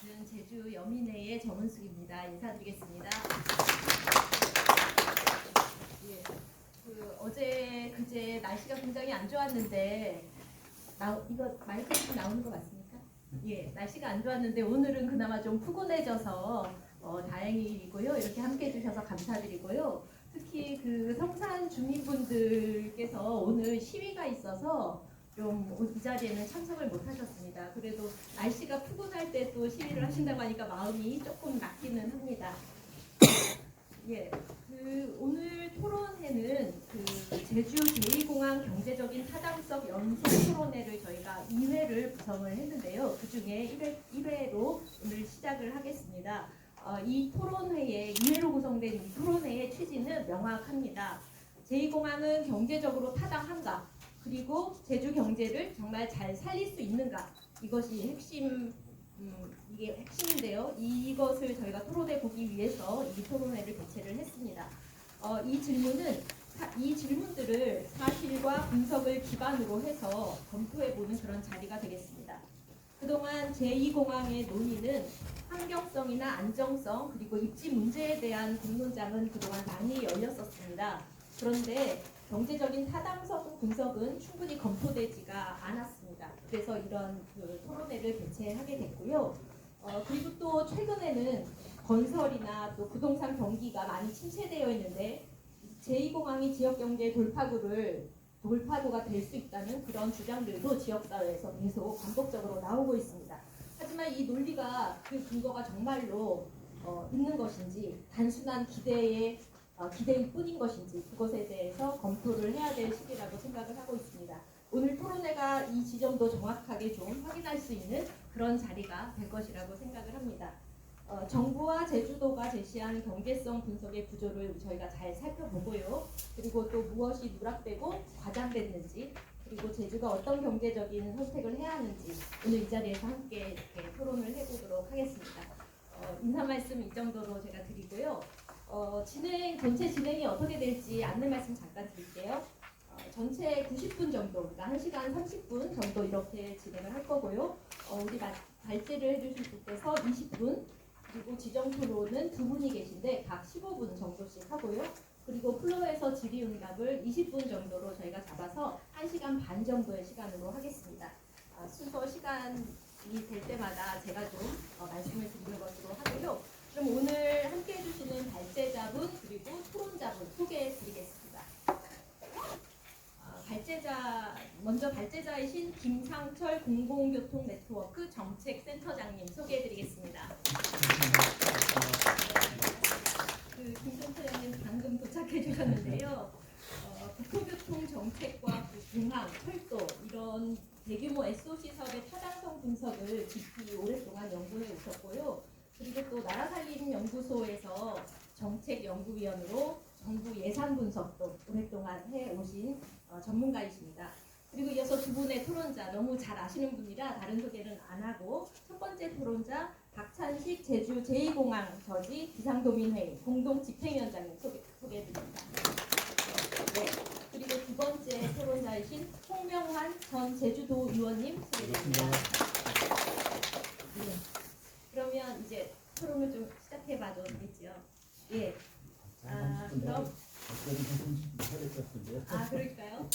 저는 제주 여민회의 정은숙입니다. 인사드리겠습니다. 예, 어제 그제 날씨가 굉장히 안 좋았는데 이거 마이크 좀 나오는 거 맞습니까? 예, 날씨가 안 좋았는데 오늘은 그나마 좀 푸근해져서 다행이고요. 이렇게 함께해 주셔서 감사드리고요. 특히 그 성산 주민분들께서 오늘 시위가 있어서 좀 이 자리에는 참석을 못 하셨습니다. 그래도 날씨가 푸근할 때 또 시위를 하신다고 하니까 마음이 조금 낫기는 합니다. 예, 오늘 토론회는 제주 제2공항 경제적인 타당성 연속 토론회를 저희가 2회를 구성을 했는데요. 그 중에 1회로 오늘 시작을 하겠습니다. 이 토론회의 2회로 구성된 이 토론회의 취지는 명확합니다. 제2공항은 경제적으로 타당한가? 그리고 제주 경제를 정말 잘 살릴 수 있는가? 이것이 이게 핵심인데요. 이것을 저희가 토론해 보기 위해서 이 토론회를 개최를 했습니다. 이 질문들을 사실과 분석을 기반으로 해서 검토해 보는 그런 자리가 되겠습니다. 그동안 제2공항의 논의는 환경성이나 안정성 그리고 입지 문제에 대한 공론장은 그동안 많이 열렸었습니다. 그런데 경제적인 타당성 분석은 충분히 검토되지가 않았습니다. 그래서 이런 토론회를 개최하게 됐고요. 그리고 또 최근에는 건설이나 또 부동산 경기가 많이 침체되어 있는데 제2공항이 지역경제 돌파구가 될 수 있다는 그런 주장들도 지역사회에서 계속 반복적으로 나오고 있습니다. 하지만 이 논리가 그 근거가 정말로 있는 것인지 단순한 기대일 뿐인 것인지 그것에 대해서 검토를 해야 될 시기라고 생각을 하고 있습니다. 오늘 토론회가 이 지점도 정확하게 좀 확인할 수 있는 그런 자리가 될 것이라고 생각을 합니다. 정부와 제주도가 제시한 경제성 분석의 구조를 저희가 잘 살펴보고요. 그리고 또 무엇이 누락되고 과장됐는지 그리고 제주가 어떤 경제적인 선택을 해야 하는지 오늘 이 자리에서 함께 이렇게 토론을 해보도록 하겠습니다. 인사 말씀 이 정도로 제가 드리고요. 전체 진행이 어떻게 될지 안내 말씀 잠깐 드릴게요. 전체 90분 정도, 그러니까 1시간 30분 정도 이렇게 진행을 할 거고요. 우리 발제를 해주실 분께서 20분, 그리고 지정 토론은 2분이 계신데 각 15분 정도씩 하고요. 그리고 플로어에서 질의응답을 20분 정도로 저희가 잡아서 1시간 반 정도의 시간으로 하겠습니다. 순서 시간이 될 때마다 제가 좀 말씀을 드리는 것으로 하고요. 그럼 오늘 함께 해주시는 발제자분 그리고 토론자분 소개해 드리겠습니다. 먼저 발제자이신 김상철 공공교통네트워크 정책센터장님 소개해 드리겠습니다. 김센터장님 방금 도착해 주셨는데요. 국토교통 정책과 공항, 철도 이런 대규모 SOC 사업의 타당성 분석을 깊이 오랫동안 연구해 오셨고요. 그리고 또 나라살림연구소에서 정책연구위원으로 정부 예산 분석도 오랫동안 해오신 전문가이십니다. 그리고 이어서 두 분의 토론자 너무 잘 아시는 분이라 다른 소개는 안 하고 첫 번째 토론자 박찬식 제주 제2공항 저지 비상도민회의 공동집행위원장님 소개해드립니다. 네. 그리고 두 번째 토론자이신 홍명환 전 제주도 의원님 소개해드립니다. 네. 그러면 이제 토론을 좀 시작해봐도 되겠죠? 예. 그럼 그럴까요?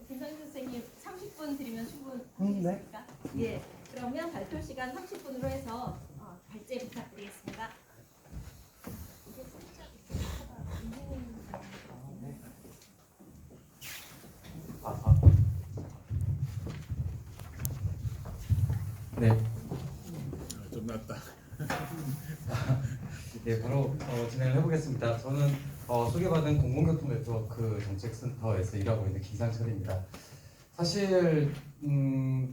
김상준 선생님 30분 드리면 충분하시겠습니까? 네. 예. 그러면 발표 시간 30분으로 해서 발제 부탁드리겠습니다. 네. 좀 낫다. 네, 바로 진행을 해보겠습니다. 저는 소개받은 공공교통 네트워크 정책센터에서 일하고 있는 김상철입니다. 사실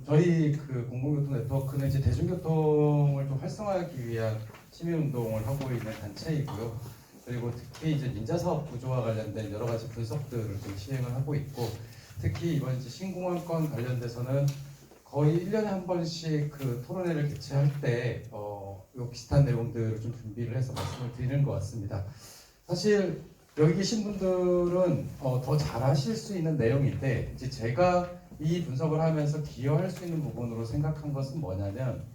저희 그 공공교통 네트워크는 이제 대중교통을 좀 활성화하기 위한 시민운동을 하고 있는 단체이고요. 그리고 특히 이제 민자사업 구조와 관련된 여러 가지 분석들을 좀 시행을 하고 있고, 특히 이번 이제 신공항권 관련돼서는 거의 1년에 한 번씩 그 토론회를 개최할 때 비슷한 내용들을 좀 준비를 해서 말씀을 드리는 것 같습니다. 사실 여기 계신 분들은 더 잘하실 수 있는 내용인데, 이제 제가 이 분석을 하면서 기여할 수 있는 부분으로 생각한 것은 뭐냐면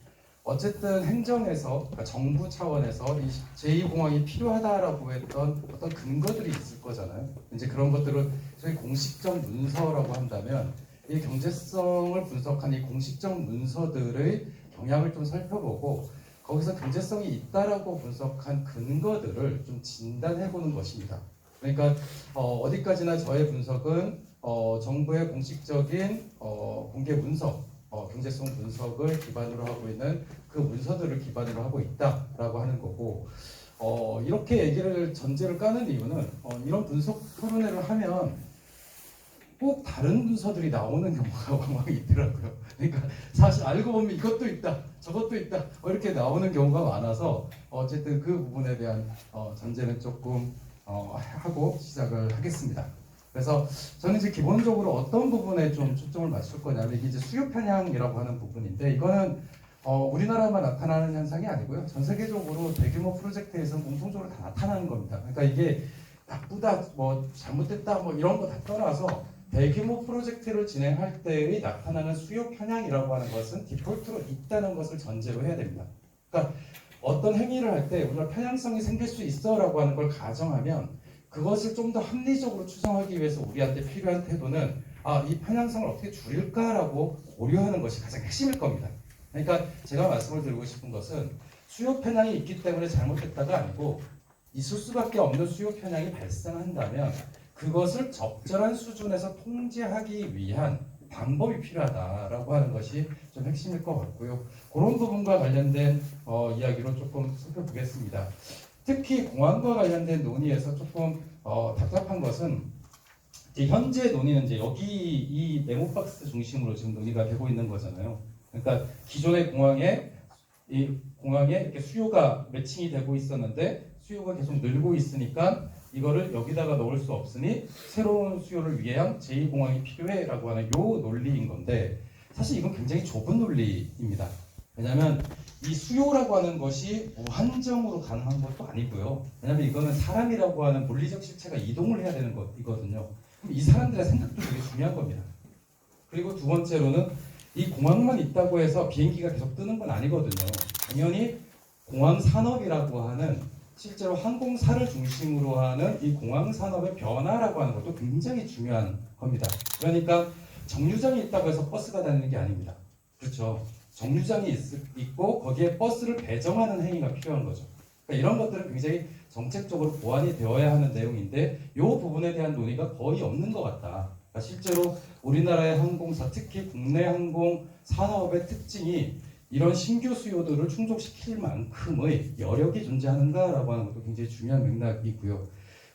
어쨌든 행정에서 그러니까 정부 차원에서 이 제2공항이 필요하다라고 했던 어떤 근거들이 있을 거잖아요. 이제 그런 것들을 저희 공식적 문서라고 한다면 이 경제성을 분석한 이 공식적 문서들의 경향을 좀 살펴보고 거기서 경제성이 있다라고 분석한 근거들을 좀 진단해보는 것입니다. 그러니까 어디까지나 저의 분석은 정부의 공식적인 공개 문서, 경제성 분석을 기반으로 하고 있는 그 문서들을 기반으로 하고 있다라고 하는 거고 이렇게 얘기를 전제를 까는 이유는 이런 분석 토론회를 하면 꼭 다른 문서들이 나오는 경우가 왕왕 있더라고요. 그러니까 사실 알고 보면 이것도 있다, 저것도 있다 이렇게 나오는 경우가 많아서 어쨌든 그 부분에 대한 전제는 조금 하고 시작을 하겠습니다. 그래서 저는 이제 기본적으로 어떤 부분에 좀 초점을 맞출 거냐면 이게 이제 수요 편향이라고 하는 부분인데 이거는 우리나라만 나타나는 현상이 아니고요. 전 세계적으로 대규모 프로젝트에서는 공통적으로 다 나타나는 겁니다. 그러니까 이게 나쁘다, 뭐 잘못됐다, 뭐 이런 거 다 떠나서 대규모 프로젝트를 진행할 때의 나타나는 수요 편향이라고 하는 것은 디폴트로 있다는 것을 전제로 해야 됩니다. 그러니까 어떤 행위를 할 때 우리가 편향성이 생길 수 있어라고 하는 걸 가정하면 그것을 좀 더 합리적으로 추정하기 위해서 우리한테 필요한 태도는 이 편향성을 어떻게 줄일까라고 고려하는 것이 가장 핵심일 겁니다. 그러니까 제가 말씀을 드리고 싶은 것은 수요 편향이 있기 때문에 잘못됐다가 아니고 있을 수밖에 없는 수요 편향이 발생한다면 그것을 적절한 수준에서 통제하기 위한 방법이 필요하다라고 하는 것이 좀 핵심일 것 같고요. 그런 부분과 관련된 이야기로 조금 살펴보겠습니다. 특히 공항과 관련된 논의에서 조금 답답한 것은 이제 현재 논의는 이제 여기 이 네모박스 중심으로 지금 논의가 되고 있는 거잖아요. 그러니까 기존의 공항에 이렇게 수요가 매칭이 되고 있었는데 수요가 계속 늘고 있으니까 이거를 여기다가 넣을 수 없으니 새로운 수요를 위한 제2공항이 필요해라고 하는 요 논리인 건데 사실 이건 굉장히 좁은 논리입니다. 왜냐하면 이 수요라고 하는 것이 무한정으로 가능한 것도 아니고요. 왜냐하면 이거는 사람이라고 하는 물리적 실체가 이동을 해야 되는 것이거든요. 이 사람들의 생각도 되게 중요한 겁니다. 그리고 두 번째로는 이 공항만 있다고 해서 비행기가 계속 뜨는 건 아니거든요. 당연히 공항 산업이라고 하는 실제로 항공사를 중심으로 하는 이 공항 산업의 변화라고 하는 것도 굉장히 중요한 겁니다. 그러니까 정류장이 있다고 해서 버스가 다니는 게 아닙니다. 그렇죠. 정류장이 있고 거기에 버스를 배정하는 행위가 필요한 거죠. 그러니까 이런 것들은 굉장히 정책적으로 보완이 되어야 하는 내용인데 이 부분에 대한 논의가 거의 없는 것 같다. 그러니까 실제로 우리나라의 항공사, 특히 국내 항공 산업의 특징이 이런 신규 수요들을 충족시킬 만큼의 여력이 존재하는가라고 하는 것도 굉장히 중요한 맥락이고요.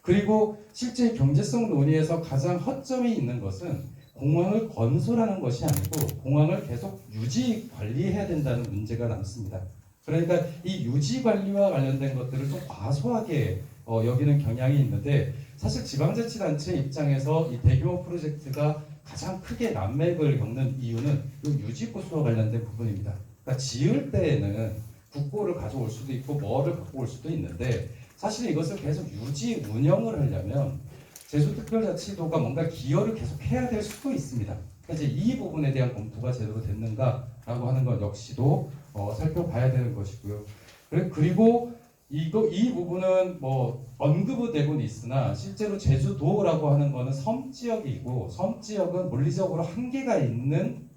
그리고 실제 경제성 논의에서 가장 허점이 있는 것은 공항을 건설하는 것이 아니고 공항을 계속 유지 관리해야 된다는 문제가 남습니다. 그러니까 이 유지 관리와 관련된 것들을 좀 과소하게 여기는 경향이 있는데 사실 지방자치단체 입장에서 이 대규모 프로젝트가 가장 크게 난맥을 겪는 이유는 이 유지 보수와 관련된 부분입니다. 그러니까 지을 때에는 국고를 가져올 수도 있고 뭐를 갖고 올 수도 있는데 사실 이것을 계속 유지 운영을 하려면 제주특별자치도가 뭔가 기여를 계속 해야 될 수도 있습니다. 그러니까 이제 이 부분에 대한 검토가 제대로 됐는가라고 하는 것 역시도 살펴봐야 되는 것이고요. 그리고 이 부분은 뭐 언급은 되고는 있으나 실제로 제주도라고 하는 거는 섬 지역이고 섬 지역은 물리적으로 한계가 있는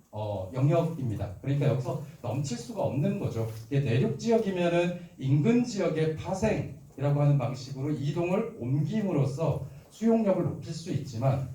영역입니다. 그러니까 여기서 넘칠 수가 없는 거죠. 이게 내륙 지역이면은 인근 지역의 파생이라고 하는 방식으로 이동을 옮김으로써 수용력을 높일 수 있지만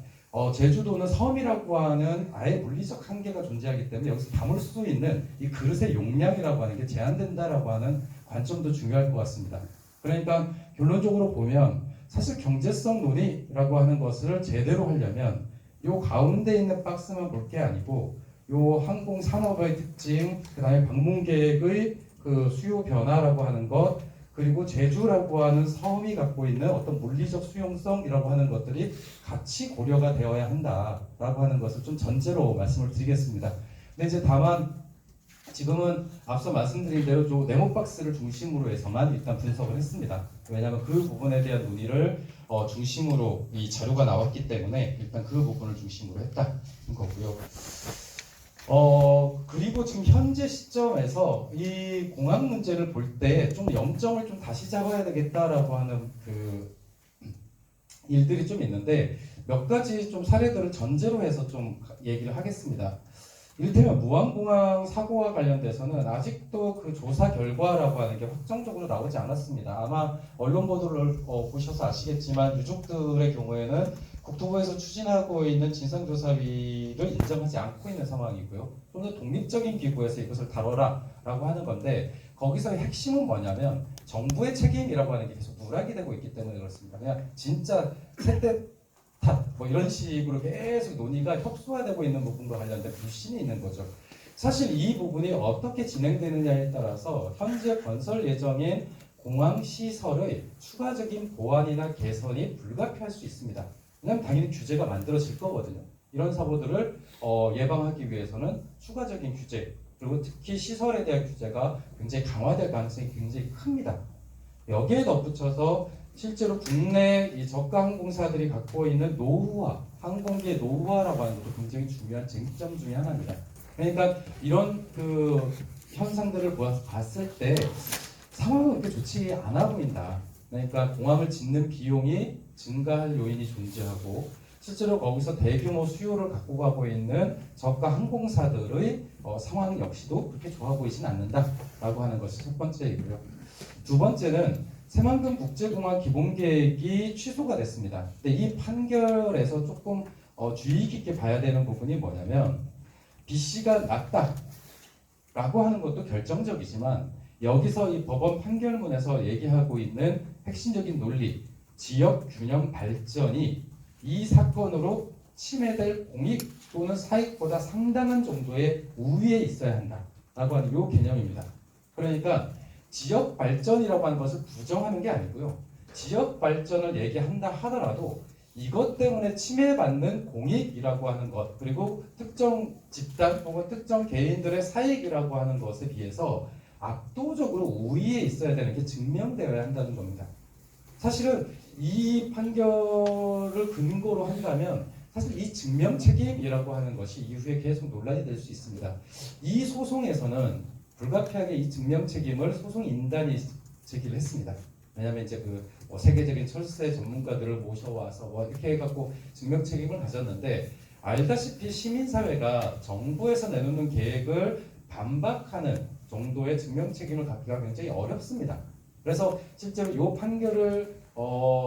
제주도는 섬이라고 하는 아예 물리적 한계가 존재하기 때문에 여기서 담을 수 있는 이 그릇의 용량이라고 하는 게 제한된다라고 하는 관점도 중요할 것 같습니다. 그러니까 결론적으로 보면 사실 경제성 논의라고 하는 것을 제대로 하려면 요 가운데 있는 박스만 볼 게 아니고 요 항공 산업의 특징, 그다음에 방문 계획의 그 수요 변화라고 하는 것, 그리고 제주라고 하는 섬이 갖고 있는 어떤 물리적 수용성이라고 하는 것들이 같이 고려가 되어야 한다라고 하는 것을 좀 전제로 말씀을 드리겠습니다. 근데 이제 다만 지금은 앞서 말씀드린 대로 좀 네모박스를 중심으로 해서만 일단 분석을 했습니다. 왜냐하면 그 부분에 대한 논의를 중심으로 이 자료가 나왔기 때문에 일단 그 부분을 중심으로 했다는 거고요. 그리고 그리고 지금 현재 시점에서 이 공항 문제를 볼 때 좀 염점을 좀 다시 잡아야 되겠다라고 하는 그 일들이 좀 있는데 몇 가지 좀 사례들을 전제로 해서 좀 얘기를 하겠습니다. 이를테면 무안공항 사고와 관련돼서는 아직도 그 조사 결과라고 하는 게 확정적으로 나오지 않았습니다. 아마 언론 보도를 보셔서 아시겠지만 유족들의 경우에는 국토부에서 추진하고 있는 진상조사위를 인정하지 않고 있는 상황이고요. 좀 더 독립적인 기구에서 이것을 다뤄라라고 하는 건데 거기서의 핵심은 뭐냐면 정부의 책임이라고 하는 게 계속 누락이 되고 있기 때문에 그렇습니다. 그냥 진짜 세대 탓 뭐 이런 식으로 계속 논의가 협소화되고 있는 부분과 관련된 불신이 있는 거죠. 사실 이 부분이 어떻게 진행되느냐에 따라서 현재 건설 예정인 공항 시설의 추가적인 보완이나 개선이 불가피할 수 있습니다. 왜냐하면 당연히 규제가 만들어질 거거든요. 이런 사고들을 예방하기 위해서는 추가적인 규제 그리고 특히 시설에 대한 규제가 굉장히 강화될 가능성이 굉장히 큽니다. 여기에 덧붙여서 실제로 국내 이 저가 항공사들이 갖고 있는 노후화, 항공기의 노후화라고 하는 것도 굉장히 중요한 쟁점 중에 하나입니다. 그러니까 이런 그 현상들을 봤을 때 상황은 그렇게 좋지 않아 보인다. 그러니까 공항을 짓는 비용이 증가할 요인이 존재하고 실제로 거기서 대규모 수요를 갖고 가고 있는 저가 항공사들의 상황 역시도 그렇게 좋아 보이진 않는다라고 하는 것이 첫 번째이고요. 두 번째는 새만금 국제공항 기본계획이 취소가 됐습니다. 근데 이 판결에서 조금 주의 깊게 봐야 되는 부분이 뭐냐면 B씨가 낮다라고 하는 것도 결정적이지만 여기서 이 법원 판결문에서 얘기하고 있는 핵심적인 논리, 지역 균형 발전이 이 사건으로 침해될 공익 또는 사익보다 상당한 정도의 우위에 있어야 한다라고 하는 이 개념입니다. 그러니까 지역 발전이라고 하는 것을 부정하는 게 아니고요. 지역 발전을 얘기한다 하더라도 이것 때문에 침해받는 공익이라고 하는 것 그리고 특정 집단 혹은 특정 개인들의 사익이라고 하는 것에 비해서 압도적으로 우위에 있어야 되는 게 증명되어야 한다는 겁니다. 사실은 이 판결을 근거로 한다면 사실 이 증명 책임이라고 하는 것이 이후에 계속 논란이 될 수 있습니다. 이 소송에서는 불가피하게 이 증명 책임을 소송 인단이 제기를 했습니다. 왜냐하면 이제 세계적인 철새 전문가들을 모셔와서 이렇게 해갖고 증명 책임을 가졌는데 알다시피 시민사회가 정부에서 내놓는 계획을 반박하는 정도의 증명 책임을 갖기가 굉장히 어렵습니다. 그래서 실제로 이 판결을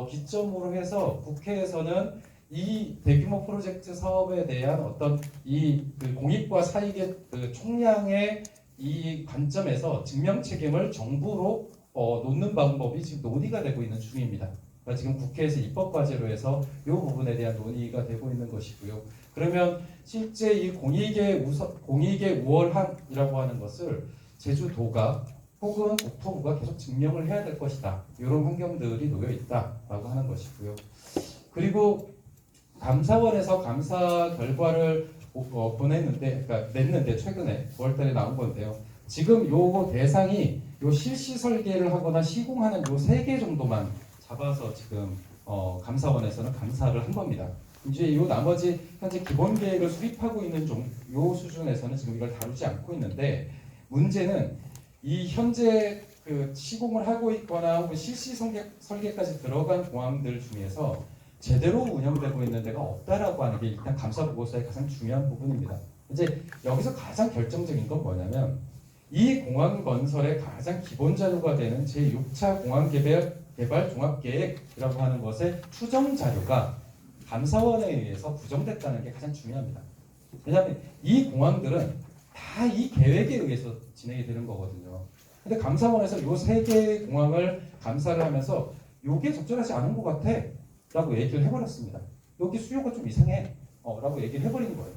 기점으로 해서 국회에서는 이 대규모 프로젝트 사업에 대한 어떤 그 공익과 사익의 그 총량의 이 관점에서 증명 책임을 정부로 놓는 방법이 지금 논의가 되고 있는 중입니다. 그러니까 지금 국회에서 입법 과제로 해서 이 부분에 대한 논의가 되고 있는 것이고요. 그러면 실제 이 공익의 우월함이라고 하는 것을 제주도가 혹은 국토부가 계속 증명을 해야 될 것이다. 이런 환경들이 놓여 있다라고 하는 것이고요. 그리고 감사원에서 감사 결과를 냈는데 최근에 9월달에 나온 건데요. 지금 요거 대상이 요 실시 설계를 하거나 시공하는 요 3개 정도만 잡아서 지금 감사원에서는 감사를 한 겁니다. 이제 요 나머지 현재 기본 계획을 수립하고 있는 요 수준에서는 지금 이걸 다루지 않고 있는데 문제는 이 현재 그 시공을 하고 있거나 혹은 실시 설계까지 들어간 공항들 중에서 제대로 운영되고 있는 데가 없다라고 하는 게 일단 감사 보고서의 가장 중요한 부분입니다. 이제 여기서 가장 결정적인 건 뭐냐면 이 공항 건설의 가장 기본 자료가 되는 제6차 공항 개발 종합계획이라고 하는 것의 추정 자료가 감사원에 의해서 부정됐다는 게 가장 중요합니다. 왜냐하면 이 공항들은 다 이 계획에 의해서 진행이 되는 거거든요. 근데 감사원에서 요 3개의 공항을 감사를 하면서 요게 적절하지 않은 것 같아 라고 얘기를 해버렸습니다. 여기 수요가 좀 이상해 라고 얘기를 해버린 거예요.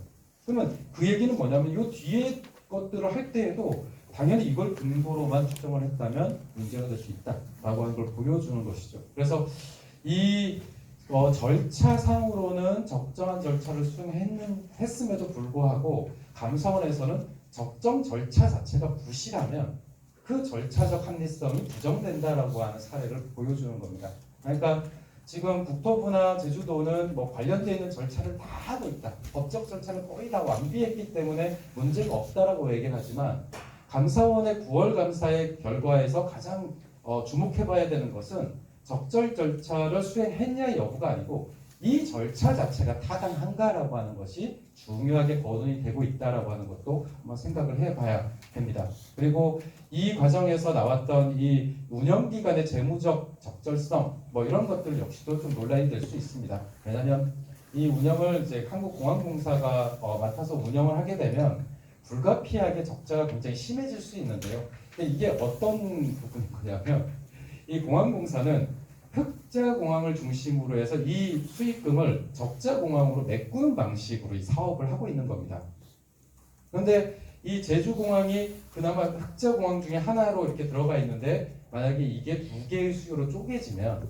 그러면 그 얘기는 뭐냐면 요 뒤에 것들을 할 때에도 당연히 이걸 근거로만 추정을 했다면 문제가 될 수 있다라고 하는 걸 보여주는 것이죠. 그래서 이 절차상으로는 적정한 절차를 수행했음에도 불구하고 감사원에서는 적정 절차 자체가 부실하면 그 절차적 합리성이 부정된다라고 하는 사례를 보여주는 겁니다. 그러니까 지금 국토부나 제주도는 뭐 관련되어 있는 절차를 다 하고 있다. 법적 절차는 거의 다 완비했기 때문에 문제가 없다라고 얘기는 하지만 감사원의 9월 감사의 결과에서 가장 주목해봐야 되는 것은 적절 절차를 수행했냐 여부가 아니고 이 절차 자체가 타당한가라고 하는 것이 중요하게 거론이 되고 있다라고 하는 것도 한번 생각을 해봐야 됩니다. 그리고 이 과정에서 나왔던 이 운영기관의 재무적 적절성 뭐 이런 것들 역시도 좀 논란이 될 수 있습니다. 왜냐하면 이 운영을 이제 한국공항공사가 맡아서 운영을 하게 되면 불가피하게 적자가 굉장히 심해질 수 있는데요. 근데 이게 어떤 부분인 거냐면 이 공항공사는 흑자공항을 중심으로 해서 이 수익금을 적자공항으로 메꾸는 방식으로 이 사업을 하고 있는 겁니다. 그런데 이 제주공항이 그나마 흑자공항 중에 하나로 이렇게 들어가 있는데 만약에 이게 두 개의 수요로 쪼개지면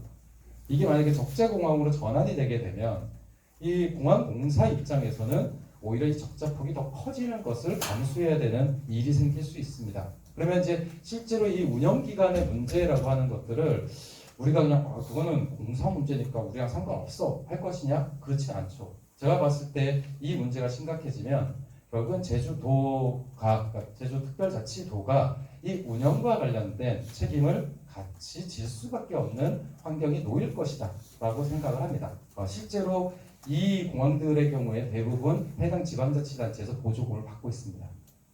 이게 만약에 적자공항으로 전환이 되게 되면 이 공항공사 입장에서는 오히려 이 적자폭이 더 커지는 것을 감수해야 되는 일이 생길 수 있습니다. 그러면 이제 실제로 이 운영기관의 문제라고 하는 것들을 우리가 그냥 그거는 공사 문제니까 우리랑 상관없어 할 것이냐? 그렇지 않죠. 제가 봤을 때 이 문제가 심각해지면 결국은 제주도가 그러니까 제주특별자치도가 이 운영과 관련된 책임을 같이 질 수밖에 없는 환경이 놓일 것이다 라고 생각을 합니다. 실제로 이 공항들의 경우에 대부분 해당 지방자치단체에서 보조금을 받고 있습니다.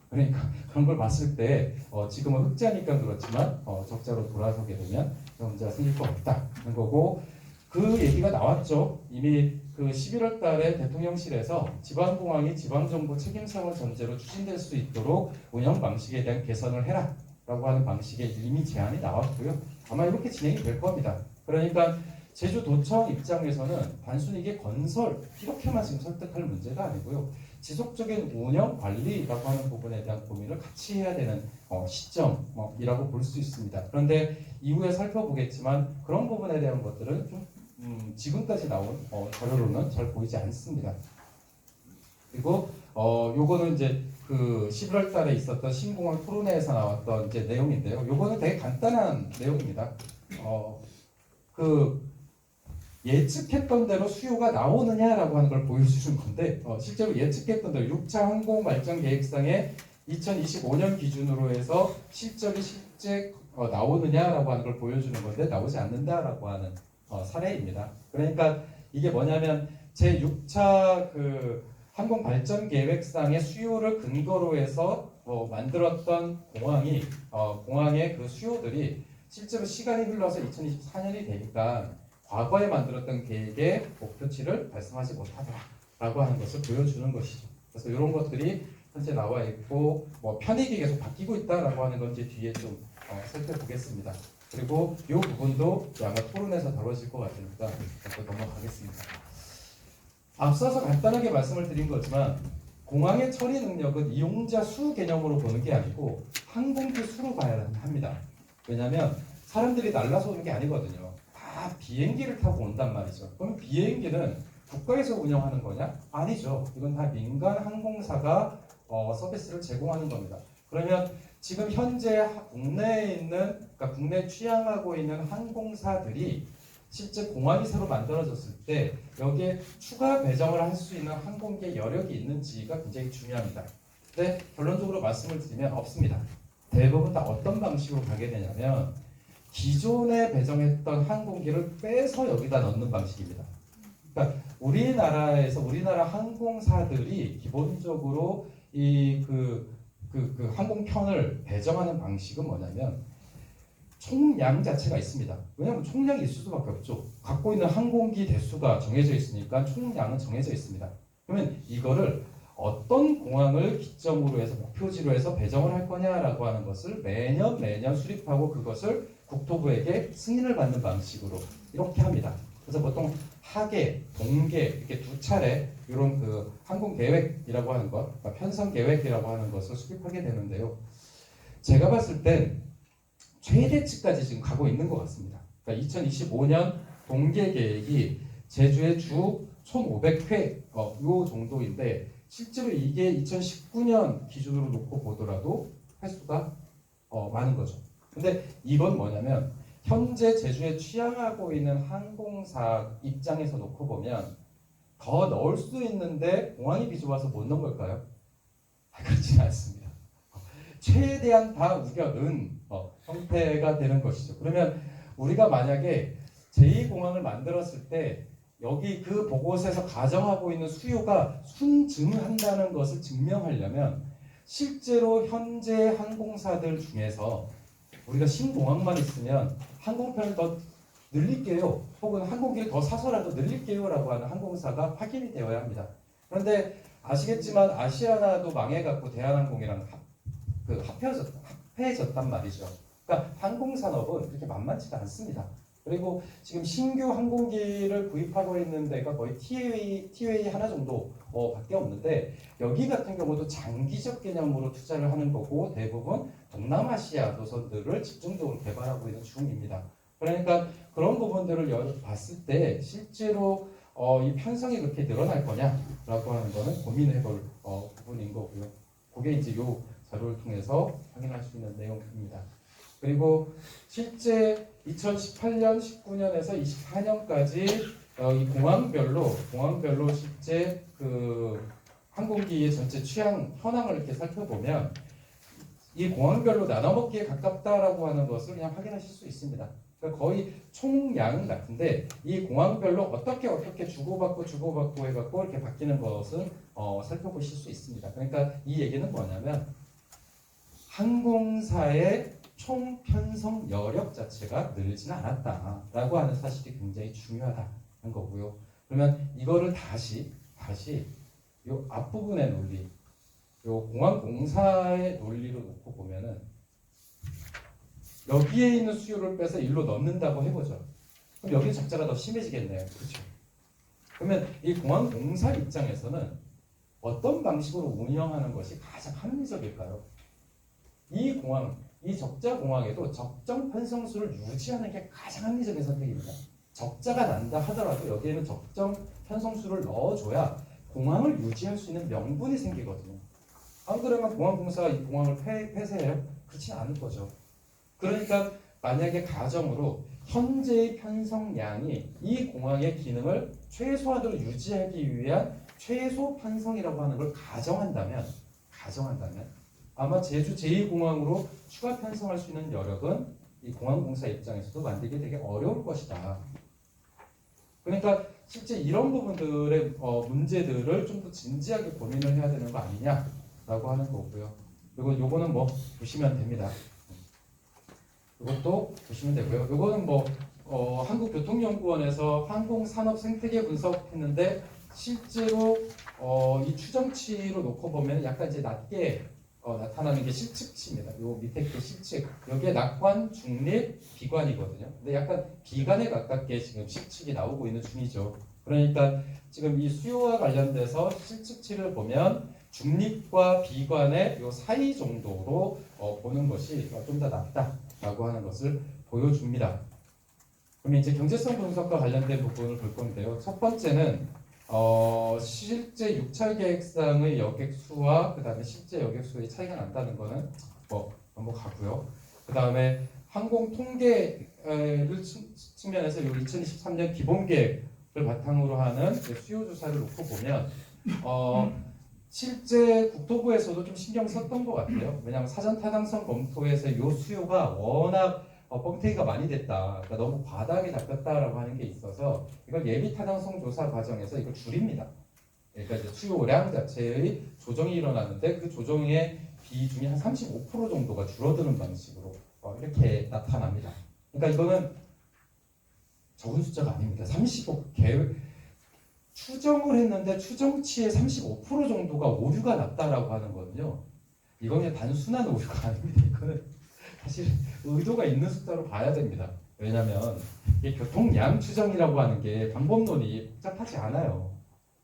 그러니까 그런 걸 봤을 때 지금은 흑자니까 그렇지만 적자로 돌아서게 되면 문제가 생길 것 없다는 거고 그 얘기가 나왔죠. 이미 그 11월 달에 대통령실에서 지방공항이 지방정부 책임상을 전제로 추진될 수 있도록 운영 방식에 대한 개선을 해라 라고 하는 방식의 이미 제안이 나왔고요. 아마 이렇게 진행이 될 겁니다. 그러니까 제주도청 입장에서는 단순히 이게 건설 이렇게만 지금 설득할 문제가 아니고요. 지속적인 운영 관리라고 하는 부분에 대한 고민을 같이 해야 되는 시점이라고 볼 수 있습니다. 그런데 이후에 살펴보겠지만 그런 부분에 대한 것들은 좀 지금까지 나온 자료로는 잘 보이지 않습니다. 그리고 요거는 이제 그 11월 달에 있었던 신공항 토론회에서 나왔던 이제 내용인데요. 요거는 되게 간단한 내용입니다. 그 예측했던 대로 수요가 나오느냐라고 하는 걸 보여주는 건데 실제로 예측했던 대로 6차 항공 발전 계획상에 2025년 기준으로 해서 실적이 실제 나오느냐라고 하는 걸 보여주는 건데 나오지 않는다라고 하는 사례입니다. 그러니까 이게 뭐냐면 제 6차 그 항공 발전 계획상의 수요를 근거로 해서 만들었던 공항의 그 수요들이 실제로 시간이 흘러서 2024년이 되니까 과거에 만들었던 계획의 목표치를 달성하지 못하더라라고 하는 것을 보여주는 것이죠. 그래서 이런 것들이 현재 나와 있고 편익이 계속 바뀌고 있다라고 하는 건 이제 뒤에 좀 살펴보겠습니다. 그리고 이 부분도 아마 토론에서 다뤄질 것 같으니까 넘어가겠습니다. 앞서서 간단하게 말씀을 드린 거지만 공항의 처리 능력은 이용자 수 개념으로 보는 게 아니고 항공기 수로 봐야 합니다. 왜냐하면 사람들이 날라서 오는 게 아니거든요. 다 비행기를 타고 온단 말이죠. 그럼 비행기는 국가에서 운영하는 거냐? 아니죠. 이건 다 민간 항공사가 서비스를 제공하는 겁니다. 그러면 지금 현재 국내에 있는, 그러니까 국내 취항하고 있는 항공사들이 실제 공항이 새로 만들어졌을 때 여기에 추가 배정을 할 수 있는 항공기의 여력이 있는지가 굉장히 중요합니다. 근데 결론적으로 말씀을 드리면 없습니다. 대부분 다 어떤 방식으로 가게 되냐면 기존에 배정했던 항공기를 빼서 여기다 넣는 방식입니다. 그러니까 우리나라 항공사들이 기본적으로 그 항공편을 배정하는 방식은 뭐냐면 총량 자체가 있습니다. 왜냐하면 총량이 있을 수밖에 없죠. 갖고 있는 항공기 대수가 정해져 있으니까 총량은 정해져 있습니다. 그러면 이거를 어떤 공항을 기점으로 해서 목표지로 해서 배정을 할 거냐라고 하는 것을 매년 수립하고 그것을 국토부에게 승인을 받는 방식으로 이렇게 합니다. 그래서 보통 하계, 동계 이렇게 두 차례 이런 그 항공 계획이라고 하는 것, 그러니까 편성 계획이라고 하는 것을 수립하게 되는데요. 제가 봤을 땐 최대치까지 지금 가고 있는 것 같습니다. 그러니까 2025년 동계 계획이 제주의 주 1,500회 요 정도인데 실제로 이게 2019년 기준으로 놓고 보더라도 횟수가 많은 거죠. 근데 이건 뭐냐면 현재 제주에 취항하고 있는 항공사 입장에서 놓고 보면 더 넣을 수 있는데 공항이 비좁아서 못 넣은 걸까요? 그렇지 않습니다. 최대한 다 우겨 넣은 형태가 되는 것이죠. 그러면 우리가 만약에 제2공항을 만들었을 때 여기 그 보고서에서 가정하고 있는 수요가 순증한다는 것을 증명하려면 실제로 현재 항공사들 중에서 우리가 신공항만 있으면 항공편을 더 늘릴게요. 혹은 항공기를 더 사서라도 늘릴게요 라고 하는 항공사가 확인이 되어야 합니다. 그런데 아시겠지만 아시아나도 망해갖고 대한항공이랑 합해졌단 말이죠. 그러니까 항공산업은 그렇게 만만치가 않습니다. 그리고 지금 신규 항공기를 구입하고 있는 데가 거의 TWA 하나 정도 밖에 없는데 여기 같은 경우도 장기적 개념으로 투자를 하는 거고 대부분 동남아시아 노선들을 집중적으로 개발하고 있는 중입니다. 그러니까 그런 부분들을 봤을 때 실제로 이 편성이 그렇게 늘어날 거냐라고 하는 거는 고민해볼 부분인 거고요. 그게 이제 이 자료를 통해서 확인할 수 있는 내용입니다. 그리고 실제 2018년, 19년에서 24년까지 이 공항별로 실제 그 항공기의 전체 취향 현황을 이렇게 살펴보면 이 공항별로 나눠먹기에 가깝다라고 하는 것을 그냥 확인하실 수 있습니다. 그러니까 거의 총량 같은데 이 공항별로 어떻게 주고받고 해갖고 이렇게 바뀌는 것을 살펴보실 수 있습니다. 그러니까 이 얘기는 뭐냐면 항공사의 총 편성 여력 자체가 늘지는 않았다라고 하는 사실이 굉장히 중요하다는 거고요. 그러면 이거를 다시 이 앞부분의 논리, 이 공항공사의 논리로 놓고 보면은 여기에 있는 수요를 빼서 일로 넣는다고 해보죠. 그럼 여기 적자가 더 심해지겠네요. 그렇죠? 그러면 이 공항공사 입장에서는 어떤 방식으로 운영하는 것이 가장 합리적일까요? 이 적자 공항에도 적정 편성수를 유지하는 게 가장 합리적인 선택입니다. 적자가 난다 하더라도 여기에는 적정 편성수를 넣어줘야 공항을 유지할 수 있는 명분이 생기거든요. 안 그러면 공항공사가 이 공항을 폐쇄해요? 그렇지 않을 거죠. 그러니까 만약에 가정으로 현재의 편성량이 이 공항의 기능을 최소한으로 유지하기 위한 최소 편성이라고 하는 걸 가정한다면 아마 제주 제2공항으로 추가 편성할 수 있는 여력은 이 공항공사 입장에서도 만들기 되게 어려울 것이다. 그러니까 실제 이런 부분들의 문제들을 좀 더 진지하게 고민을 해야 되는 거 아니냐라고 하는 거고요. 그리고 요거는 뭐 보시면 됩니다. 이것도 보시면 되고요. 이거는 한국교통연구원에서 항공산업 생태계 분석했는데 실제로 이 추정치로 놓고 보면 약간 이제 낮게 나타나는 게 실측치입니다. 요 밑에 그 실측, 여기에 낙관, 중립, 비관이거든요. 근데 약간 비관에 가깝게 지금 실측이 나오고 있는 중이죠. 그러니까 지금 이 수요와 관련돼서 실측치를 보면 중립과 비관의 요 사이 정도로 보는 것이 좀 더 낫다라고 하는 것을 보여줍니다. 그럼 이제 경제성 분석과 관련된 부분을 볼 건데요. 첫 번째는 실제 육찰 계획상의 여객 수와 그 다음에 실제 여객 수의 차이가 난다는 거는 넘어가고요. 그 다음에 항공 통계를 측면에서 이 2023년 기본 계획을 바탕으로 하는 수요 조사를 놓고 보면 실제 국토부에서도 좀 신경 썼던 것 같아요. 왜냐하면 사전 타당성 검토에서 이 수요가 워낙 뻥튀기가 많이 됐다. 그러니까 너무 과다하게 잡혔다라고 하는 게 있어서 이걸 예비 타당성 조사 과정에서 이걸 줄입니다. 그러니까 이제 수요량 자체의 조정이 일어나는데 그 조정의 비중이 한 35% 정도가 줄어드는 방식으로 이렇게 나타납니다. 그러니까 이거는 적은 숫자가 아닙니다. 35 계획 추정을 했는데 추정치의 35% 정도가 오류가 났다라고 하는 거는요. 이건 그냥 단순한 오류가 아닙니다. 이거는 사실 의도가 있는 숫자로 봐야 됩니다. 왜냐하면 이 교통량 추정이라고 하는 게 방법론이 복잡하지 않아요.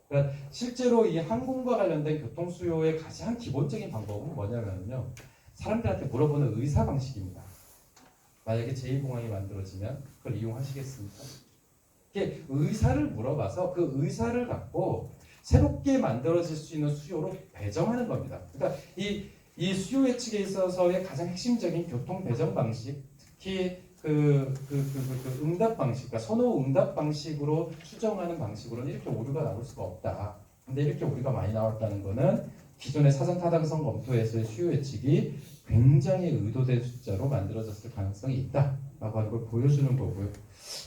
그러니까 실제로 이 항공과 관련된 교통 수요의 가장 기본적인 방법은 뭐냐면요. 사람들한테 물어보는 의사 방식입니다. 만약에 제2공항이 만들어지면 그걸 이용하시겠습니까? 이게 의사를 물어봐서 그 의사를 갖고 새롭게 만들어질 수 있는 수요로 배정하는 겁니다. 그러니까 이 수요 예측에 있어서의 가장 핵심적인 교통 배정 방식, 특히 응답 방식, 그러니까 선호 응답 방식으로 추정하는 방식으로는 이렇게 오류가 나올 수가 없다. 근데 이렇게 오류가 많이 나왔다는 거는 기존의 사전 타당성 검토에서의 수요 예측이 굉장히 의도된 숫자로 만들어졌을 가능성이 있다라고 하는 걸 보여주는 거고요.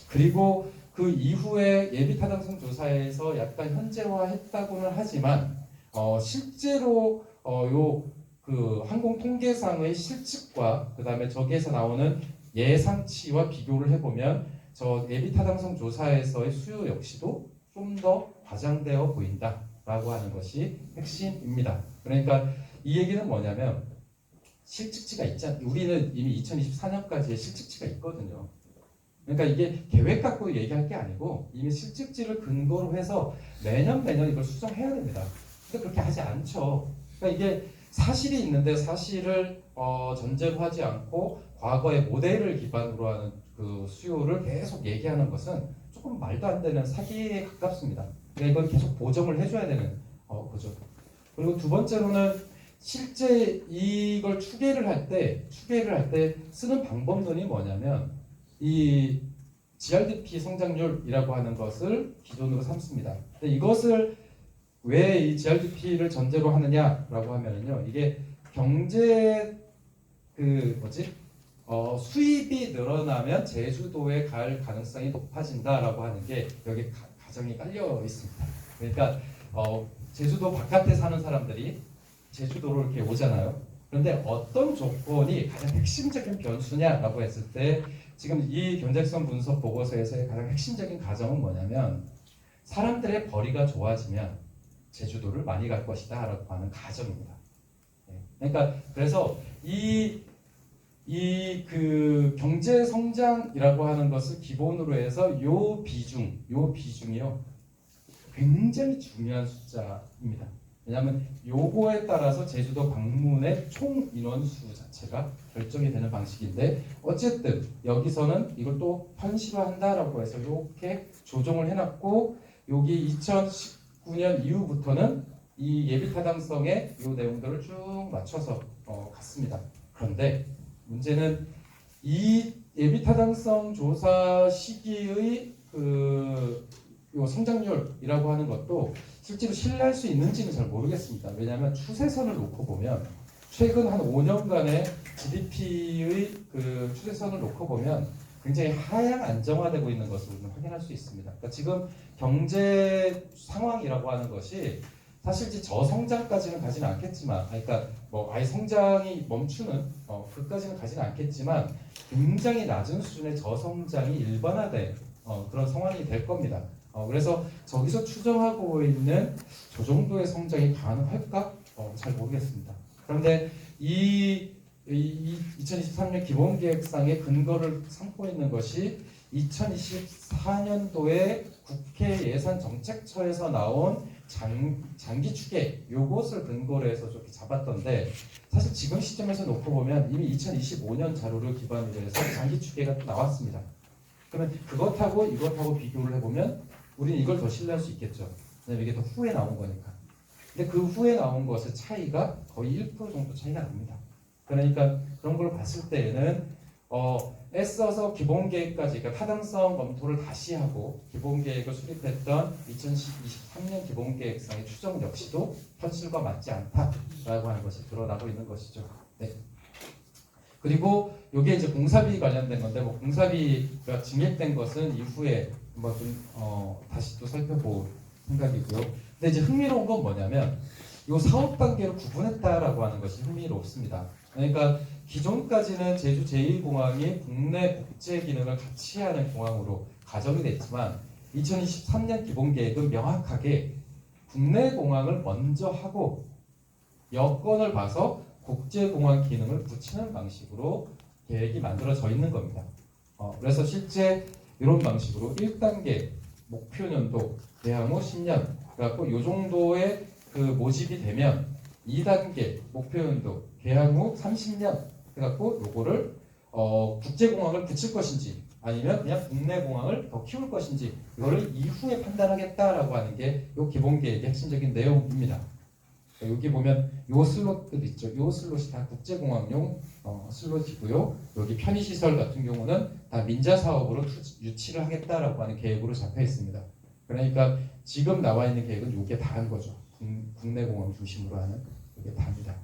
그리고 그 이후에 예비 타당성 조사에서 약간 현재화했다고는 하지만 실제로 그 항공 통계상의 실측과 그다음에 저기에서 나오는 예상치와 비교를 해보면 저 예비 타당성 조사에서의 수요 역시도 좀 더 과장되어 보인다라고 하는 것이 핵심입니다. 그러니까 이 얘기는 뭐냐면 실측치가 우리는 이미 2024년까지의 실측치가 있거든요. 그러니까 이게 계획 갖고 얘기할 게 아니고 이미 실측치를 근거로 해서 매년 이걸 수정해야 됩니다. 근데 그렇게 하지 않죠. 그러니까 이게 사실이 있는데 사실을 전제로 하지 않고 과거의 모델을 기반으로 하는 그 수요를 계속 얘기하는 것은 조금 말도 안 되는 사기에 가깝습니다. 그러니까 이걸 계속 보정을 해줘야 되는 거죠. 그리고 두 번째로는 실제 이걸 추계를 할 때 쓰는 방법론이 뭐냐면 이 GRDP 성장률이라고 하는 것을 기존으로 삼습니다. 근데 이것을 왜 이 GRDP를 전제로 하느냐라고 하면은요, 이게 경제 수입이 늘어나면 제주도에 갈 가능성이 높아진다라고 하는 게 여기 가정이 깔려 있습니다. 그러니까 제주도 바깥에 사는 사람들이 제주도로 이렇게 오잖아요. 그런데 어떤 조건이 가장 핵심적인 변수냐라고 했을 때 지금 이 경제성 분석 보고서에서의 가장 핵심적인 가정은 뭐냐면 사람들의 벌이가 좋아지면 제주도를 많이 갈 것이다 라고 하는 가정입니다. 그러니까 그래서 그 경제 성장이라고 하는 것을 기본으로 해서 요 비중이요 굉장히 중요한 숫자입니다. 왜냐하면 요거에 따라서 제주도 방문의 총 인원수 자체가 결정이 되는 방식인데 어쨌든 여기서는 이걸 또 현실화한다라고 해서 이렇게 조정을 해놨고 여기 2019년 이후부터는 이 예비 타당성의 이 내용들을 쭉 맞춰서 갔습니다. 그런데 문제는 이 예비 타당성 조사 시기의 요 성장률이라고 하는 것도 실제로 신뢰할 수 있는지는 잘 모르겠습니다. 왜냐하면 추세선을 놓고 보면 최근 한 5년간의 GDP의 그 추세선을 놓고 보면 굉장히 하향 안정화되고 있는 것을 우리는 확인할 수 있습니다. 그러니까 지금 경제 상황이라고 하는 것이 사실 저성장까지는 가지는 않겠지만, 그러니까 뭐 아예 성장이 멈추는 그까지는 가지는 않겠지만 굉장히 낮은 수준의 저성장이 일반화된 그런 상황이 될 겁니다. 그래서 저기서 추정하고 있는 저 정도의 성장이 가능할까? 잘 모르겠습니다. 그런데 이 2023년 기본계획상의 근거를 삼고 있는 것이 2024년도에 국회 예산정책처에서 나온 장기 추계 요것을 근거로 해서 좀 잡았던데 사실 지금 시점에서 놓고 보면 이미 2025년 자료를 기반으로 해서 장기 추계가 나왔습니다. 그러면 그것하고 이것하고 비교를 해보면 우리는 이걸 더 신뢰할 수 있겠죠. 왜냐면 이게 더 후에 나온 거니까. 근데 그 후에 나온 것의 차이가 거의 1% 정도 차이가 납니다. 그러니까 그런 걸 봤을 때에는 애써서 기본계획까지, 그러니까 타당성 검토를 다시 하고 기본계획을 수립했던 2023년 기본계획상의 추정 역시도 현실과 맞지 않다라고 하는 것이 드러나고 있는 것이죠. 네. 그리고 이게 이제 공사비 관련된 건데, 뭐 공사비가 증액된 것은 이후에 한번 좀 다시 또 살펴볼 생각이고요. 근데 이제 흥미로운 건 뭐냐면 이 사업 단계로 구분했다라고 하는 것이 흥미롭습니다. 그러니까 기존까지는 제주 제1공항이 국내 국제 기능을 같이 하는 공항으로 가정이 됐지만 2023년 기본계획은 명확하게 국내 공항을 먼저 하고 여건을 봐서 국제공항 기능을 붙이는 방식으로 계획이 만들어져 있는 겁니다. 그래서 실제 이런 방식으로 1단계 목표 연도 개항 후 10년 그래갖고 이 정도의 그 모집이 되면 2단계 목표 연도 개항 후 30년 해갖고 요거를 국제공항을 붙일 것인지 아니면 그냥 국내 공항을 더 키울 것인지 이거를 이후에 판단하겠다라고 하는 게 이 기본계획의 핵심적인 내용입니다. 여기 보면 요 슬롯들 있죠. 요 슬롯이 다 국제공항용 슬롯이고요. 여기 편의시설 같은 경우는 다 민자 사업으로 유치를 하겠다라고 하는 계획으로 잡혀 있습니다. 그러니까 지금 나와 있는 계획은 요게 다인 거죠. 국내 공항 중심으로 하는 이게 다입니다.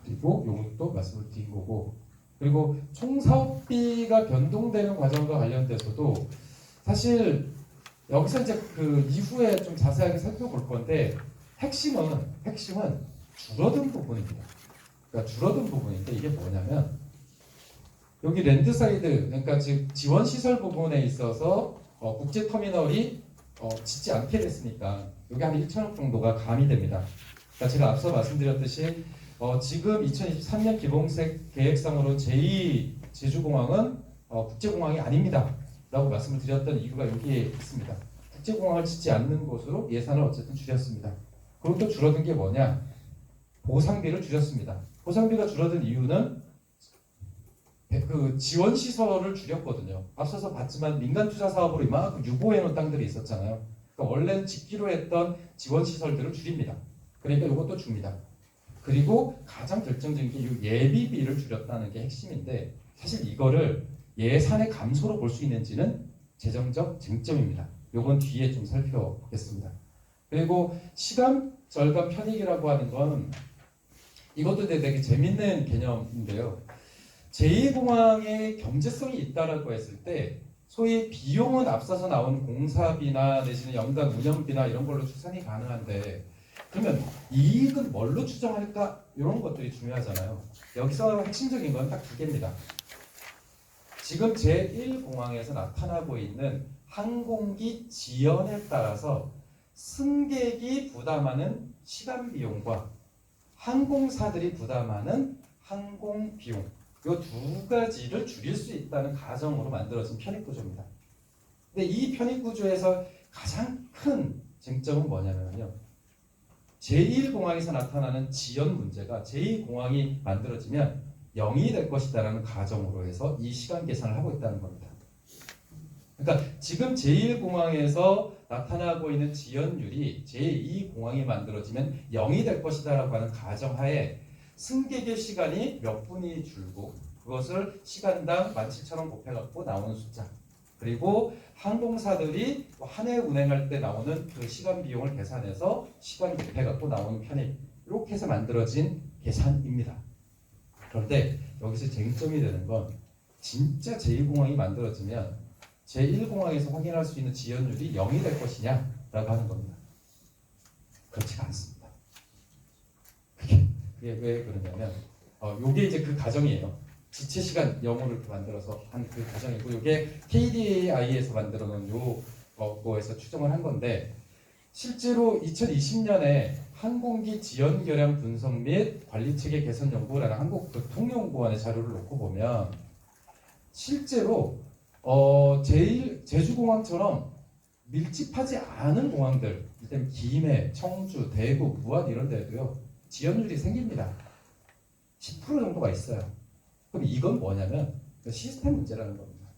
그리고 요것도 말씀을 드린 거고, 그리고 총사업비가 변동되는 과정과 관련돼서도 사실 여기서 이제 그 이후에 좀 자세하게 살펴볼 건데 핵심은 줄어든 부분입니다. 그러니까 줄어든 부분인데 이게 뭐냐면 여기 랜드사이드, 그러니까 즉 지원 시설 부분에 있어서 국제터미널이 짓지 않게 됐으니까 여기 한 1천억 정도가 가미됩니다. 그러니까 제가 앞서 말씀드렸듯이 지금 2023년 기본색 계획상으로 제2 제주공항은 국제공항이 아닙니다. 라고 말씀을 드렸던 이유가 여기에 있습니다. 국제공항을 짓지 않는 곳으로 예산을 어쨌든 줄였습니다. 그리고 또 줄어든 게 뭐냐? 보상비를 줄였습니다. 보상비가 줄어든 이유는 그 지원 시설을 줄였거든요. 앞서서 봤지만 민간 투자 사업으로 이만큼 유보해 놓은 땅들이 있었잖아요. 그러니까 원래는 짓기로 했던 지원 시설들을 줄입니다. 그러니까 이것도 줍니다. 그리고 가장 결정적인 게 이 예비비를 줄였다는 게 핵심인데 사실 이거를 예산의 감소로 볼 수 있는지는 재정적 쟁점입니다. 요건 뒤에 좀 살펴보겠습니다. 그리고 시간 절감 편익이라고 하는 건 이것도 되게 재밌는 개념인데요. 제2공항의 경제성이 있다라고 했을 때 소위 비용은 앞서서 나오는 공사비나 내지는 연간 운영비나 이런 걸로 추산이 가능한데 그러면 이익은 뭘로 추정할까? 이런 것들이 중요하잖아요. 여기서 핵심적인 건 딱 두 개입니다. 지금 제1공항에서 나타나고 있는 항공기 지연에 따라서 승객이 부담하는 시간 비용과 항공사들이 부담하는 항공 비용 이 두 가지를 줄일 수 있다는 가정으로 만들어진 편익구조입니다. 근데 이 편익구조에서 가장 큰 쟁점은 뭐냐면요. 제1공항에서 나타나는 지연 문제가 제2공항이 만들어지면 0이 될 것이다라는 가정으로 해서 이 시간 계산을 하고 있다는 겁니다. 그러니까 지금 제1공항에서 나타나고 있는 지연율이 제2공항이 만들어지면 0이 될 것이다라고 하는 가정하에 승객의 시간이 몇 분이 줄고 그것을 시간당 17,000원 곱해갖고 나오는 숫자 그리고 항공사들이 한 해 운행할 때 나오는 그 시간 비용을 계산해서 시간 곱해갖고 나오는 편익 이렇게 해서 만들어진 계산입니다. 그런데 여기서 쟁점이 되는 건 진짜 제2공항이 만들어지면 제1공항에서 확인할 수 있는 지연율이 0이 될 것이냐라고 하는 겁니다. 그렇지가 않습니다. 그게 왜 그러냐면 요게 이제 그 가정이에요. 지체 시간 0으로 이렇게 만들어서 한 그 가정이고 요게 KDI에서 만들어 놓은 거에서 추정을 한 건데 실제로 2020년에 항공기 지연 결함 분석 및 관리 체계 개선 연구라는 한국교통연구원의 자료를 놓고 보면 실제로 제주공항처럼 밀집하지 않은 공항들, 일단 김해, 청주, 대구, 부안 이런 데도요 지연율이 생깁니다. 10% 정도가 있어요. 그럼 이건 뭐냐면 시스템 문제라는 겁니다.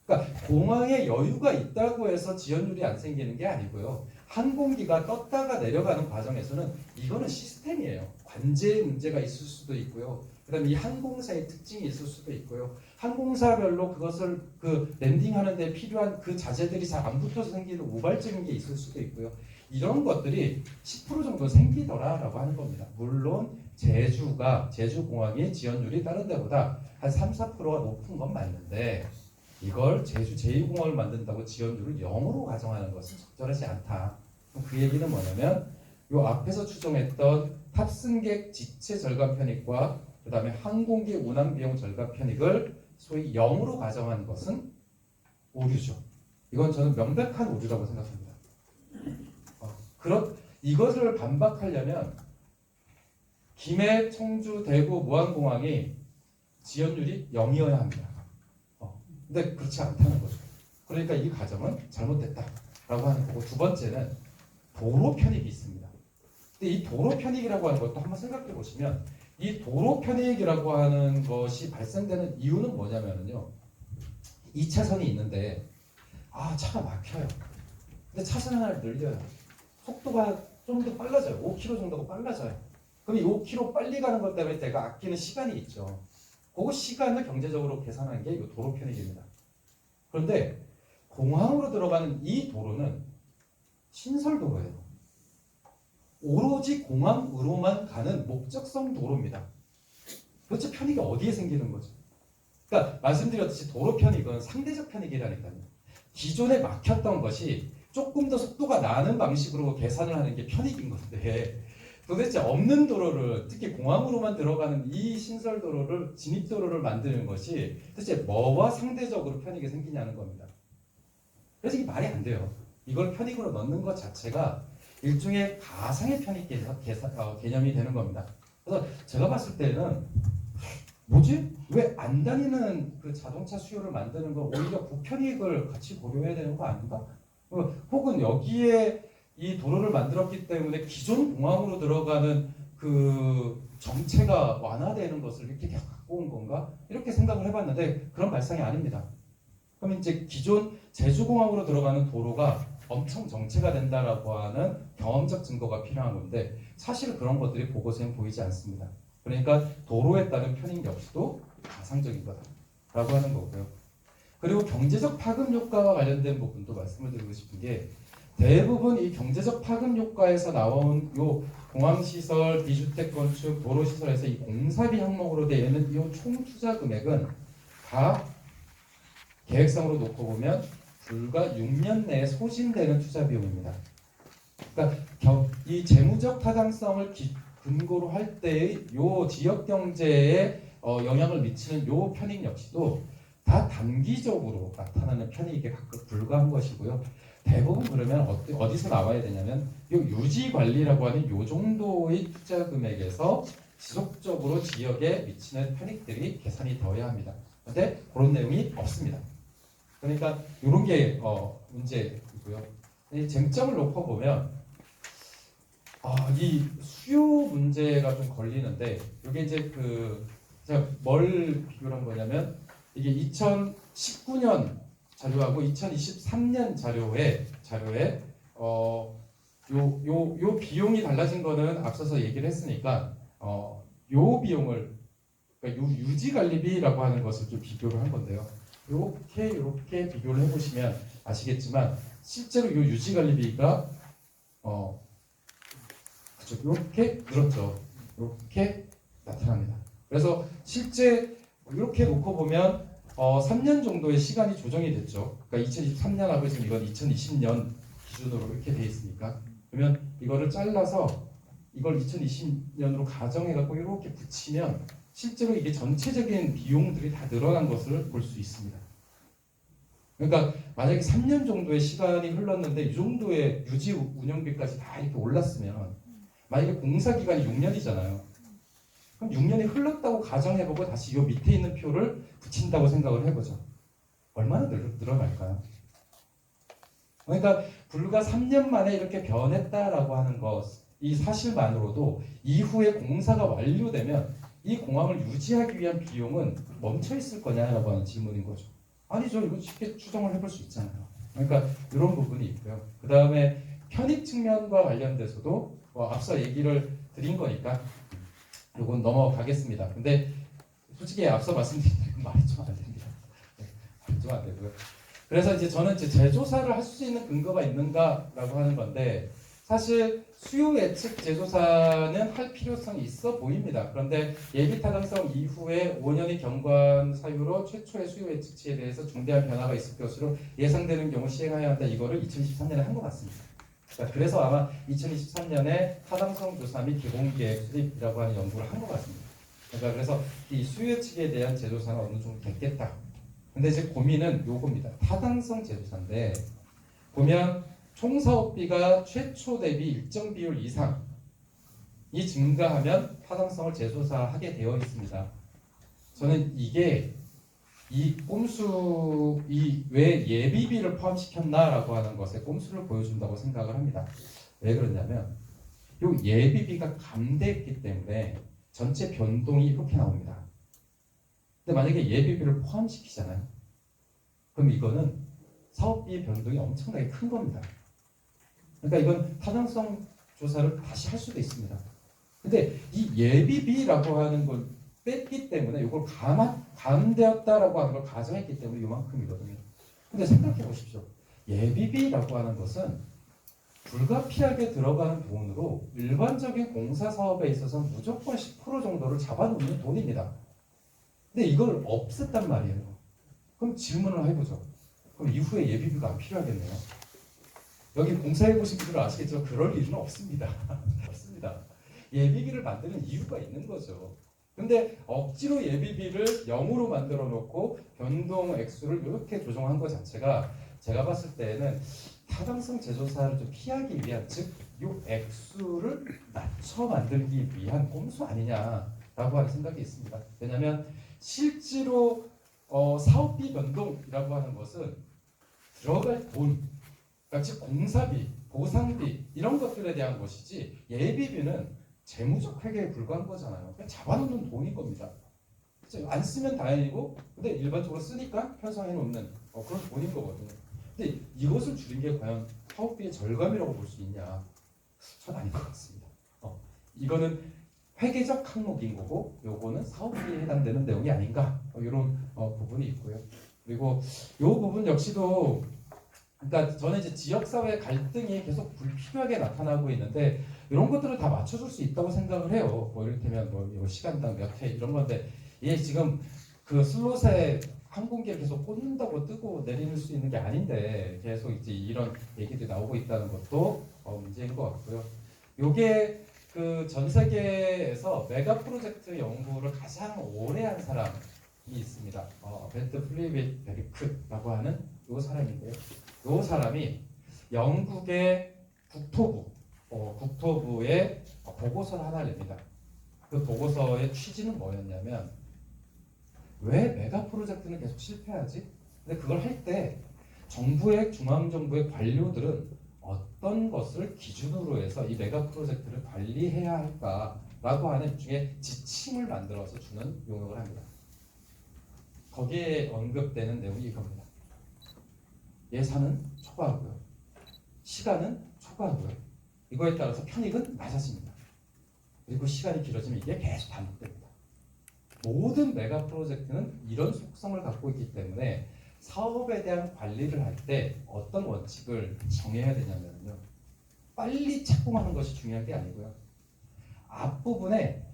그러니까 공항에 여유가 있다고 해서 지연율이 안 생기는 게 아니고요. 항공기가 떴다가 내려가는 과정에서는 이거는 시스템이에요. 관제의 문제가 있을 수도 있고요. 그다음에 이 항공사의 특징이 있을 수도 있고요. 항공사별로 그것을 그 랜딩하는 데 필요한 그 자재들이 잘 안 붙어서 생기는 우발적인 게 있을 수도 있고요. 이런 것들이 10% 정도 생기더라라고 하는 겁니다. 물론 제주공항의 지연율이 다른 데보다 한 3, 4%가 높은 건 맞는데 이걸 제주 제2공항을 만든다고 지연율을 0으로 가정하는 것은 적절하지 않다. 그 얘기는 뭐냐면 요 앞에서 추정했던 탑승객 지체 절감 편익과 그 다음에 항공기 운항 비용 절감 편익을 소위 0으로 가정한 것은 오류죠. 이건 저는 명백한 오류라고 생각합니다. 이것을 반박하려면 김해, 청주, 대구, 무안공항이 지연율이 0이어야 합니다. 근데 그렇지 않다는 거죠. 그러니까 이 가정은 잘못됐다라고 하는 거고 두 번째는 도로 편익이 있습니다. 근데 이 도로 편익이라고 하는 것도 한번 생각해 보시면 이 도로 편익이라고 하는 것이 발생되는 이유는 뭐냐면요. 2차선이 있는데 차가 막혀요. 근데 차선 하나를 늘려요. 속도가 좀 더 빨라져요. 5km 정도가 빨라져요. 그럼 이 5km 빨리 가는 것 때문에 내가 아끼는 시간이 있죠. 그 시간을 경제적으로 계산하는 게 이 도로 편익입니다. 그런데 공항으로 들어가는 이 도로는 신설도로예요. 오로지 공항으로만 가는 목적성 도로입니다. 도대체 편익이 어디에 생기는 거죠? 그러니까 말씀드렸듯이 도로 편익은 상대적 편익이라니까요. 기존에 막혔던 것이 조금 더 속도가 나는 방식으로 계산을 하는 게 편익인 건데 도대체 없는 도로를 특히 공항으로만 들어가는 이 신설도로를 진입도로를 만드는 것이 도대체 뭐와 상대적으로 편익이 생기냐는 겁니다. 그래서 이게 말이 안 돼요. 이걸 편익으로 넣는 것 자체가 일종의 가상의 편익 개념이 되는 겁니다. 그래서 제가 봤을 때는 뭐지? 왜 안 다니는 그 자동차 수요를 만드는 거 오히려 부편익을 같이 고려해야 되는 거 아닌가? 혹은 여기에 이 도로를 만들었기 때문에 기존 공항으로 들어가는 그 정체가 완화되는 것을 이렇게 갖고 온 건가? 이렇게 생각을 해봤는데 그런 발상이 아닙니다. 그럼 이제 기존 제주공항으로 들어가는 도로가 엄청 정체가 된다라고 하는 경험적 증거가 필요한 건데 사실 그런 것들이 보고서엔 보이지 않습니다. 그러니까 도로에 따른 편익 역시도 가상적인 거다라고 하는 거고요. 그리고 경제적 파급 효과와 관련된 부분도 말씀을 드리고 싶은 게 대부분 이 경제적 파급 효과에서 나온 요 공항시설, 비주택 건축, 도로시설에서 이 공사비 항목으로 되어 있는 이 총 투자 금액은 다 계획상으로 놓고 보면 불과 6년 내에 소진되는 투자 비용입니다. 그러니까 이 재무적 타당성을 근거로 할 때의 요 지역 경제에 영향을 미치는 요 편익 역시도 다 단기적으로 나타나는 편익에 가끔 불과한 것이고요. 대부분 그러면 어디서 나와야 되냐면 요 유지 관리라고 하는 요 정도의 투자 금액에서 지속적으로 지역에 미치는 편익들이 계산이 되어야 합니다. 그런데 그런 내용이 없습니다. 그러니까 이런 게 문제이고요. 이 쟁점을 놓고 보면 이 수요 문제가 좀 걸리는데 이게 이제 제가 뭘 비교한 거냐면 이게 2019년 자료하고 2023년 자료에 요 비용이 달라진 거는 앞서서 얘기를 했으니까 요 비용을 그러니까 요 유지 관리비라고 하는 것을 좀 비교를 한 건데요. 이렇게 비교를 해보시면 아시겠지만 실제로 요 유지 관리비가 그렇죠. 이렇게 늘었죠. 이렇게 나타납니다. 그래서 실제 이렇게 놓고 보면 3년 정도의 시간이 조정이 됐죠. 그러니까 2023년하고 지금 이건 2020년 기준으로 이렇게 돼 있으니까 그러면 이거를 잘라서 이걸 2020년으로 가정해갖고 이렇게 붙이면 실제로 이게 전체적인 비용들이 다 늘어난 것을 볼 수 있습니다. 그러니까 만약에 3년 정도의 시간이 흘렀는데 이 정도의 유지 운영비까지 다 이렇게 올랐으면 만약에 공사 기간이 6년이잖아요. 그럼 6년이 흘렀다고 가정해보고 다시 이 밑에 있는 표를 붙인다고 생각을 해보죠. 얼마나 늘어날까요? 그러니까 불과 3년 만에 이렇게 변했다라고 하는 것, 이 사실만으로도 이후에 공사가 완료되면 이 공항을 유지하기 위한 비용은 멈춰 있을 거냐라고 하는 질문인 거죠. 아니죠. 이거 쉽게 추정을 해볼 수 있잖아요. 그러니까 이런 부분이 있고요. 그 다음에 편익 측면과 관련돼서도 앞서 얘기를 드린 거니까 이건 넘어가겠습니다. 근데 솔직히 앞서 말씀드린 말이 좀 안 됩니다. 말이 좀 안 되고요. 그래서 이제 저는 재조사를 할 수 있는 근거가 있는가라고 하는 건데 사실 수요 예측 재조사는 할 필요성이 있어 보입니다. 그런데 예비 타당성 이후에 5년의 경관 사유로 최초의 수요 예측치에 대해서 중대한 변화가 있을 것으로 예상되는 경우 시행해야 한다. 이거를 2023년에 한 것 같습니다. 그래서 아마 2023년에 타당성 조사 및 개봉계획 수립이라고 하는 연구를 한 것 같습니다. 그래서 이 수요 예측에 대한 재조사는 어느 정도 됐겠다. 근데 이제 고민은 요겁니다. 타당성 재조사인데 보면 총 사업비가 최초 대비 일정 비율 이상이 증가하면 타당성을 재조사하게 되어 있습니다. 저는 이게 이 꼼수, 왜 예비비를 포함시켰나라고 하는 것에 꼼수를 보여준다고 생각을 합니다. 왜 그러냐면 이 예비비가 감대했기 때문에 전체 변동이 이렇게 나옵니다. 근데 만약에 예비비를 포함시키잖아요. 그럼 이거는 사업비의 변동이 엄청나게 큰 겁니다. 그러니까 이건 타당성 조사를 다시 할 수도 있습니다. 근데 이 예비비라고 하는 걸 뺐기 때문에 이걸 감되었다라고 하는 걸 가정했기 때문에 이만큼이거든요. 근데 생각해 보십시오. 예비비라고 하는 것은 불가피하게 들어가는 돈으로 일반적인 공사 사업에 있어서 무조건 10% 정도를 잡아놓는 돈입니다. 근데 이걸 없앴단 말이에요. 그럼 질문을 해보죠. 그럼 이후에 예비비가 안 필요하겠네요. 여기 공사해보신 분들은 아시겠지만 그럴 일은 없습니다. 없습니다. 예비비를 만드는 이유가 있는 거죠. 근데 억지로 예비비를 0으로 만들어 놓고 변동 액수를 이렇게 조정한 것 자체가 제가 봤을 때는 타당성 재조사를 좀 피하기 위한, 즉 이 액수를 낮춰 만들기 위한 꼼수 아니냐라고 하는 생각이 있습니다. 왜냐하면 실제로 사업비 변동이라고 하는 것은 들어갈 돈, 그러니까 즉 공사비, 보상비 이런 것들에 대한 것이지 예비비는 재무적 회계에 불과한 거잖아요. 그냥 잡아놓는 돈인 겁니다. 안 쓰면 다행이고, 근데 일반적으로 쓰니까 편성해 놓는 그런 돈인 거거든요. 근데 이것을 줄인 게 과연 사업비의 절감이라고 볼 수 있냐? 전 아닌 것 같습니다. 이거는 회계적 항목인 거고, 요거는 사업비에 해당되는 내용이 아닌가? 이런 부분이 있고요. 그리고 요 부분 역시도, 그러니까 저는 이제 지역사회 갈등이 계속 불필요하게 나타나고 있는데 이런 것들을 다 맞춰줄 수 있다고 생각을 해요. 뭐 이를테면 뭐 시간당 몇 회 이런 건데, 얘 지금 그 슬롯에 항공기를 계속 꽂는다고 뜨고 내릴 수 있는 게 아닌데 계속 이제 이런 얘기들이 나오고 있다는 것도 문제인 것 같고요. 요게 그 전 세계에서 메가 프로젝트 연구를 가장 오래 한 사람이 있습니다. 벤트 플리베리크라고 하는 요 사람인데요. 요 사람이 영국의 국토부의 보고서를 하나 냅니다. 그 보고서의 취지는 뭐였냐면, 왜 메가 프로젝트는 계속 실패하지? 근데 그걸 할 때 중앙정부의 관료들은 어떤 것을 기준으로 해서 이 메가 프로젝트를 관리해야 할까라고 하는 일종의 지침을 만들어서 주는 용역을 합니다. 거기에 언급되는 내용이 이겁니다. 예산은 초과하고요, 시간은 초과하고요, 이거에 따라서 편익은 낮아집니다. 그리고 시간이 길어지면 이게 계속 반복됩니다. 모든 메가 프로젝트는 이런 속성을 갖고 있기 때문에 사업에 대한 관리를 할 때 어떤 원칙을 정해야 되냐면요, 빨리 착공하는 것이 중요한 게 아니고요, 앞부분에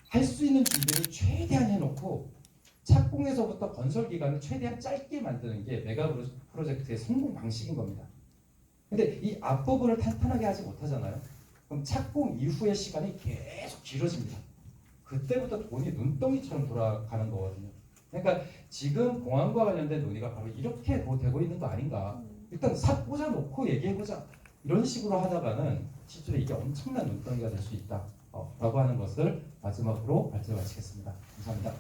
할 수 있는 준비를 최대한 해놓고 착공에서부터 건설 기간을 최대한 짧게 만드는 게 메가 프로젝트의 성공 방식인 겁니다. 근데 이 앞부분을 탄탄하게 하지 못하잖아요. 그럼 착공 이후의 시간이 계속 길어집니다. 그때부터 돈이 눈덩이처럼 돌아가는 거거든요. 그러니까 지금 공항과 관련된 논의가 바로 이렇게 되고 있는 거 아닌가. 일단 삽 꽂아놓고 얘기해보자. 이런 식으로 하다가는 실제로 이게 엄청난 눈덩이가 될 수 있다. 라고 하는 것을 마지막으로 발제를 마치겠습니다. 감사합니다.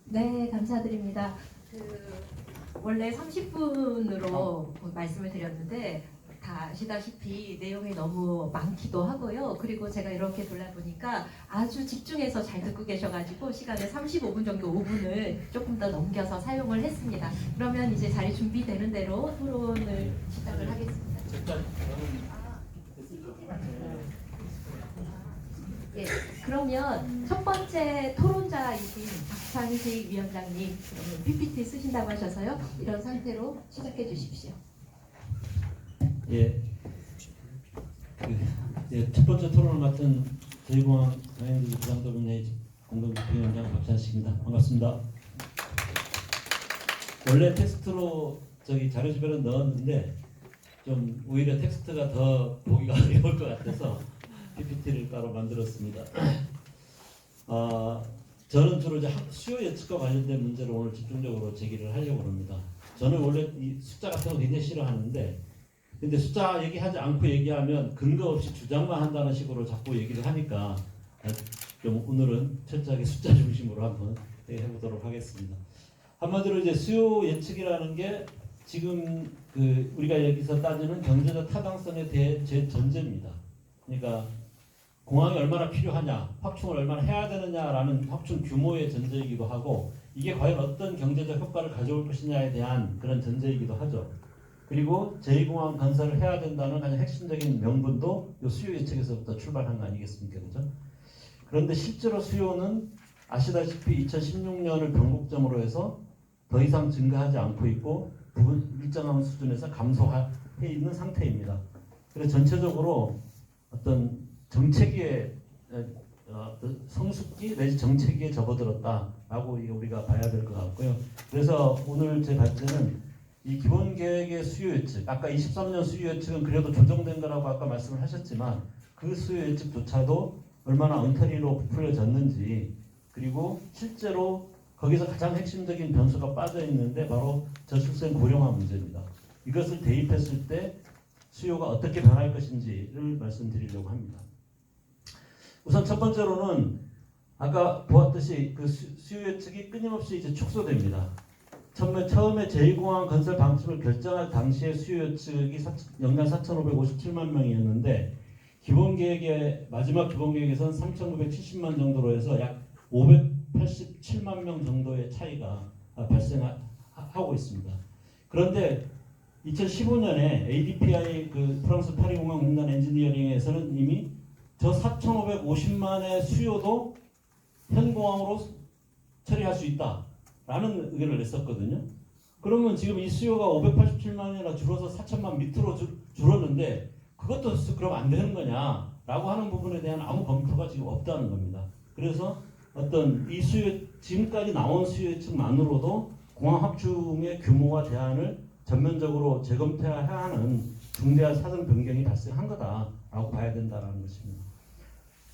네, 감사드립니다. 원래 30분으로 말씀을 드렸는데 다 아시다시피 내용이 너무 많기도 하고요. 그리고 제가 이렇게 돌아보니까 아주 집중해서 잘 듣고 계셔가지고 시간에 35분 정도 5분을 조금 더 넘겨서 사용을 했습니다. 그러면 이제 자리 준비되는 대로 토론을 시작을 하겠습니다. 예, 그러면 첫 번째 토론자이신 박찬식 위원장님, 그러면 PPT 쓰신다고 하셔서요. 이런 상태로 시작해 주십시오. 예. 첫 번째 토론을 맡은 저희공항 강행도시 부산도민회의 공동대표위원장 박찬식입니다. 반갑습니다. 원래 텍스트로 자료집에는 넣었는데 좀 오히려 텍스트가 더 보기가 어려울 것 같아서 PPT를 따로 만들었습니다. 저는 주로 이제 수요 예측과 관련된 문제를 오늘 집중적으로 제기를 하려고 합니다. 저는 원래 이 숫자 같은 거 굉장히 싫어하는데, 근데 숫자 얘기하지 않고 얘기하면 근거 없이 주장만 한다는 식으로 자꾸 얘기를 하니까 좀 오늘은 철저하게 숫자 중심으로 한번 해보도록 하겠습니다. 한마디로 이제 수요 예측이라는 게 지금 우리가 여기서 따지는 경제적 타당성에 대해 제 전제입니다. 그러니까 공항이 얼마나 필요하냐, 확충을 얼마나 해야 되느냐라는 확충 규모의 전제이기도 하고 이게 과연 어떤 경제적 효과를 가져올 것이냐에 대한 그런 전제이기도 하죠. 그리고 제2공항 건설을 해야 된다는 가장 핵심적인 명분도 이 수요 예측에서부터 출발한 거 아니겠습니까? 그죠? 그런데 실제로 수요는 아시다시피 2016년을 변곡점으로 해서 더 이상 증가하지 않고 있고 부분 일정한 수준에서 감소해 있는 상태입니다. 그래서 전체적으로 어떤 정체기에 성숙기 내지 정체기에 접어들었다라고 우리가 봐야 될 것 같고요. 그래서 오늘 제 발제는 이 기본 계획의 수요 예측, 아까 23년 수요 예측은 그래도 조정된 거라고 아까 말씀을 하셨지만 그 수요 예측조차도 얼마나 엉터리로 부풀려졌는지 그리고 실제로 거기서 가장 핵심적인 변수가 빠져 있는데 바로 저출생 고령화 문제입니다. 이것을 대입했을 때 수요가 어떻게 변할 것인지를 말씀드리려고 합니다. 우선 첫 번째로는 아까 보았듯이 그 수요 예측이 끊임없이 이제 축소됩니다. 처음에 제2공항 건설 방침을 결정할 당시의 수요 예측이 연간 4,557만 명이었는데 마지막 기본 계획에서는 3,970만 정도로 해서 약 587만 명 정도의 차이가 발생하고 있습니다. 그런데 2015년에 ADPI 그 프랑스 파리공항 공단 엔지니어링에서는 이미 저 4,550만의 수요도 현공항으로 처리할 수 있다라는 의견을 냈었거든요. 그러면 지금 이 수요가 587만이나 줄어서 4천만 밑으로 줄었는데 그것도 그럼 안 되는 거냐라고 하는 부분에 대한 아무 검토가 지금 없다는 겁니다. 그래서 어떤 이 수요 지금까지 나온 수요 예측만으로도 공항 확충의 규모와 대안을 전면적으로 재검토해야 하는 중대한 사정 변경이 발생한 거다라고 봐야 된다는 것입니다.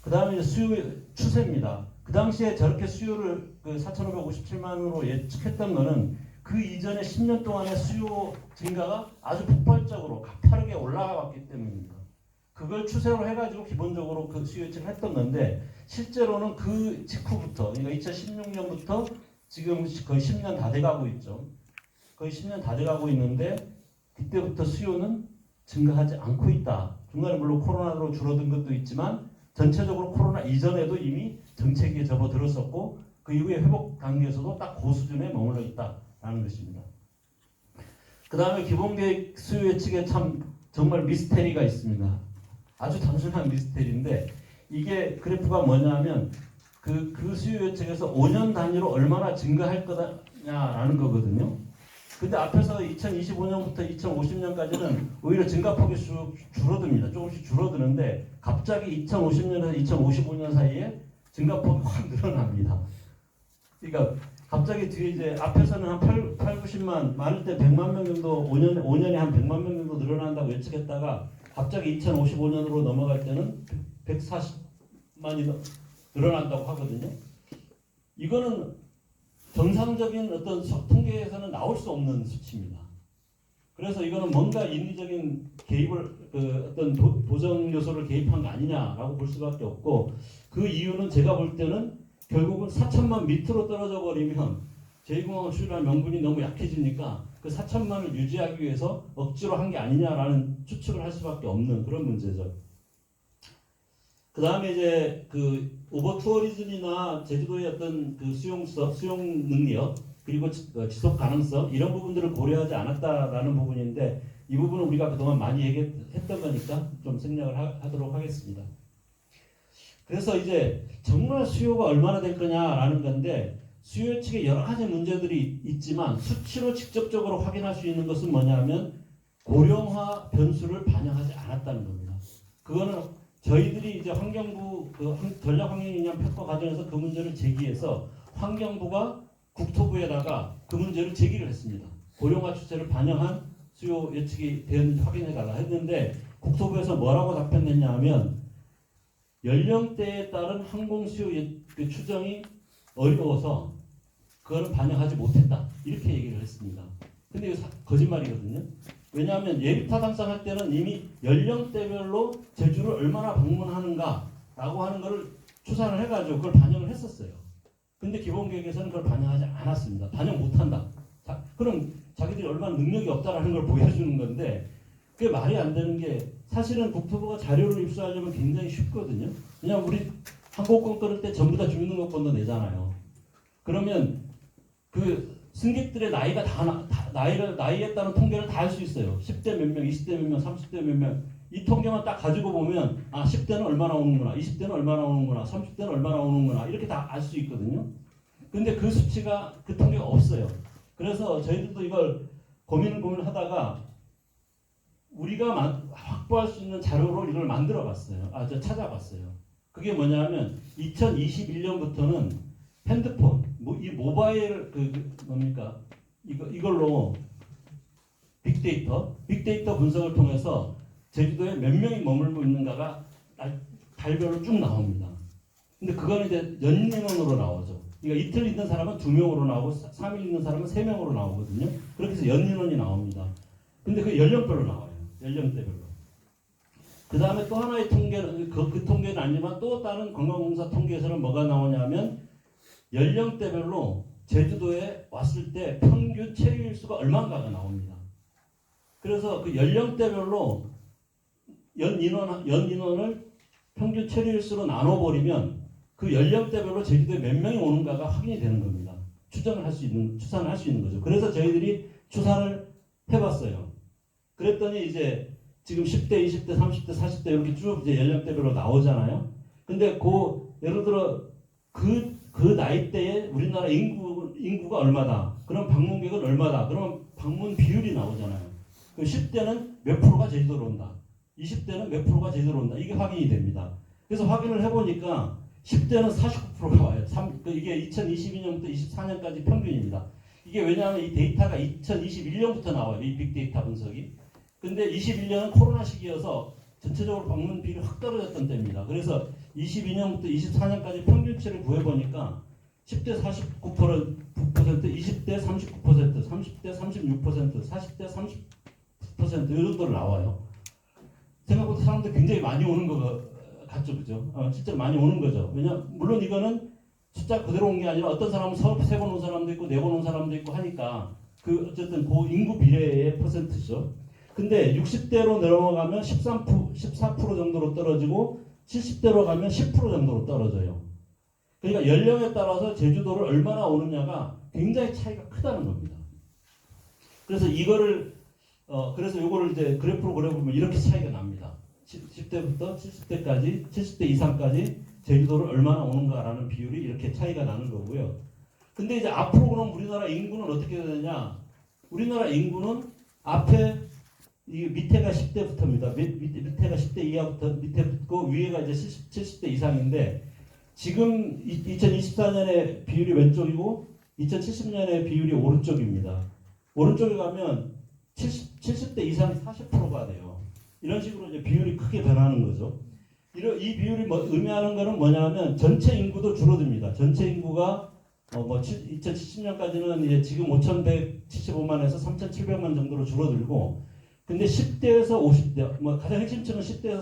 그 다음에 수요 추세입니다. 그 당시에 저렇게 수요를 4,557만으로 예측했던 거는 그 이전에 10년 동안의 수요 증가가 아주 폭발적으로 가파르게 올라가 왔기 때문입니다. 그걸 추세로 해가지고 기본적으로 그 수요 예측을 했던 건데 실제로는 그 직후부터 그러니까 2016년부터 지금 거의 10년 다 돼가고 있죠. 거의 10년 다 돼가고 있는데 그때부터 수요는 증가하지 않고 있다. 중간에 물론 코로나로 줄어든 것도 있지만 전체적으로 코로나 이전에도 이미 정체기에 접어들었었고 그 이후에 회복 단계에서도 딱 그 수준에 머물러 있다라는 것입니다. 그 다음에 기본계획 수요 예측에 정말 미스테리가 있습니다. 아주 단순한 미스테리인데 이게 그래프가 뭐냐면 그 수요 예측에서 5년 단위로 얼마나 증가할 거냐라는 거거든요. 근데 앞에서 2025년부터 2050년까지는 오히려 증가폭이 줄어듭니다. 조금씩 줄어드는데 갑자기 2050년에서 2055년 사이에 증가폭이 확 늘어납니다. 그러니까 갑자기 뒤에 이제 앞에서는 한 90만, 많을 때 100만 명 정도 5년에 한 100만 명 정도 늘어난다고 예측했다가 갑자기 2055년으로 넘어갈 때는 140만이 늘어난다고 하거든요. 이거는 정상적인 어떤 통계에서는 나올 수 없는 수치입니다. 그래서 이거는 뭔가 인위적인 개입을 어떤 보정 요소를 개입한 거 아니냐라고 볼 수밖에 없고 그 이유는 제가 볼 때는 결국은 4천만 밑으로 떨어져 버리면 제2공항을 수출할 명분이 너무 약해지니까 그 4천만을 유지하기 위해서 억지로 한 게 아니냐라는 추측을 할 수밖에 없는 그런 문제죠. 그 다음에 이제 그 오버 투어리즘이나 제주도의 어떤 그 수용 능력 그리고 지속 가능성 이런 부분들을 고려하지 않았다라는 부분인데 이 부분은 우리가 그동안 많이 얘기했던 거니까 좀 생략을 하도록 하겠습니다. 그래서 이제 정말 수요가 얼마나 될 거냐라는 건데 수요 예측에 여러 가지 문제들이 있지만 수치로 직접적으로 확인할 수 있는 것은 뭐냐면 고령화 변수를 반영하지 않았다는 겁니다. 그거는 저희들이 이제 환경부 전략환경영향 평가 과정에서 그 문제를 제기해서 환경부가 국토부에다가 그 문제를 제기를 했습니다. 고령화 추세를 반영한 수요 예측이 되었는지 확인해달라 했는데 국토부에서 뭐라고 답변했냐 하면 연령대에 따른 항공 수요 추정이 어려워서 그거는 반영하지 못했다 이렇게 얘기를 했습니다. 근데 이거 거짓말이거든요. 왜냐하면 예비타당성 할 때는 이미 연령대별로 제주를 얼마나 방문하는가라고 하는 것을 추산을 해가지고 그걸 반영을 했었어요. 근데 기본계획에서는 그걸 반영하지 않았습니다. 반영 못한다. 그럼 자기들이 얼마나 능력이 없다라는 걸 보여주는 건데 그게 말이 안 되는 게 사실은 국토부가 자료를 입수하려면 굉장히 쉽거든요. 그냥 우리 항공권 끊을 때 전부 다 주민등록번호 내잖아요. 그러면 그 승객들의 나이가 나이에 따른 통계를 다 할 수 있어요. 10대 몇 명, 20대 몇 명, 30대 몇 명. 이 통계만 딱 가지고 보면 10대는 얼마나 오는구나, 20대는 얼마나 오는구나, 30대는 얼마나 오는구나 이렇게 다 알 수 있거든요. 근데 그 수치가 그 통계가 없어요. 그래서 저희들도 이걸 고민을 하다가 우리가 확보할 수 있는 자료로 이걸 만들어 봤어요. 찾아봤어요. 그게 뭐냐면 2021년부터는 핸드폰, 이 모바일 뭡니까? 이걸로 빅데이터 분석을 통해서 제주도에 몇 명이 머물고 있는가가 달별로 쭉 나옵니다. 근데 그거는 이제 연인원으로 나오죠. 그러니까 이틀 있는 사람은 2명으로 나오고 3일 있는 사람은 3명으로 나오거든요. 그렇게 해서 연인원이 나옵니다. 근데 그 연령별로 나와요. 연령대별로. 그 다음에 또 하나의 통계는 그 통계는 아니지만 또 다른 관광공사 통계에서는 뭐가 나오냐면 연령대별로 제주도에 왔을 때 평균 체류일 수가 얼마인가가 나옵니다. 그래서 그 연령대별로 연인원을 평균 체류일 수로 나눠버리면 그 연령대별로 제주도에 몇 명이 오는가가 확인이 되는 겁니다. 추산을 할 수 있는 거죠. 그래서 저희들이 추산을 해봤어요. 그랬더니 이제 지금 10대, 20대, 30대, 40대 이렇게 쭉 이제 연령대별로 나오잖아요. 근데 예를 들어 그 나이대에 우리나라 인구가 얼마다. 그럼 방문객은 얼마다. 그러면 방문 비율이 나오잖아요. 그 10대는 몇 프로가 제주도로 온다. 20대는 몇 프로가 제주도로 온다. 이게 확인이 됩니다. 그래서 확인을 해보니까 10대는 49%가 와요. 이게 2022년부터 24년까지 평균입니다. 이게 왜냐하면 이 데이터가 2021년부터 나와요. 이 빅데이터 분석이. 근데 21년은 코로나 시기여서 전체적으로 방문 비율이 확 떨어졌던 때입니다. 그래서 22년부터 24년까지 평균치를 구해보니까 10대 49%, 20대 39%, 30대 36%, 40대 30% 이 정도로 나와요. 생각보다 사람들 굉장히 많이 오는 거 같죠, 그죠? 실제로 많이 오는 거죠. 물론 이거는 숫자 그대로 온 게 아니라 어떤 사람은 3번 온 사람도 있고 4번 온 사람도 있고 하니까 어쨌든 그 인구 비례의 퍼센트죠. 근데 60대로 내려가면 14% 정도로 떨어지고 70대로 가면 10% 정도로 떨어져요. 그러니까 연령에 따라서 제주도를 얼마나 오느냐가 굉장히 차이가 크다는 겁니다. 그래서 그래서 이거를 이제 그래프로 그려보면 이렇게 차이가 납니다. 10대부터 70대까지, 70대 이상까지 제주도를 얼마나 오는가라는 비율이 이렇게 차이가 나는 거고요. 근데 이제 앞으로 그럼 우리나라 인구는 어떻게 되느냐? 우리나라 인구는 앞에 이 밑에가 10대부터입니다. 밑에가 10대 이하부터 밑에 붙고 위에가 이제 70대 이상인데 지금 2024년의 비율이 왼쪽이고 2070년의 비율이 오른쪽입니다. 오른쪽에 가면 70대 이상이 40%가 돼요. 이런 식으로 이제 비율이 크게 변하는 거죠. 이 비율이 의미하는 거는 뭐냐면 전체 인구도 줄어듭니다. 전체 인구가 2070년까지는 이제 지금 5,175만에서 3,700만 정도로 줄어들고 근데 10대에서 50대, 가장 핵심층은 10대에서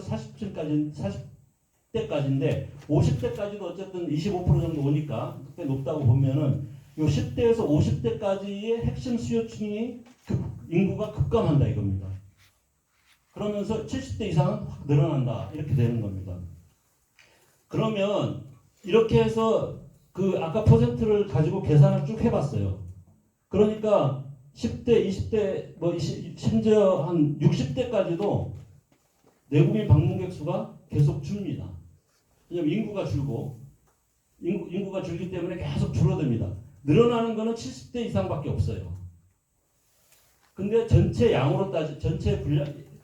40대까지인데 50대까지도 어쨌든 25% 정도 오니까 꽤 높다고 보면은 이 10대에서 50대까지의 핵심 수요층이 인구가 급감한다 이겁니다. 그러면서 70대 이상은 확 늘어난다 이렇게 되는 겁니다. 그러면 이렇게 해서 아까 퍼센트를 가지고 계산을 쭉 해봤어요. 그러니까 10대, 20대, 심지어 한 60대까지도 내국인 방문객 수가 계속 줍니다. 왜냐면 인구가 줄고 인구가 줄기 때문에 계속 줄어듭니다. 늘어나는 거는 70대 이상밖에 없어요. 근데 전체 양으로 전체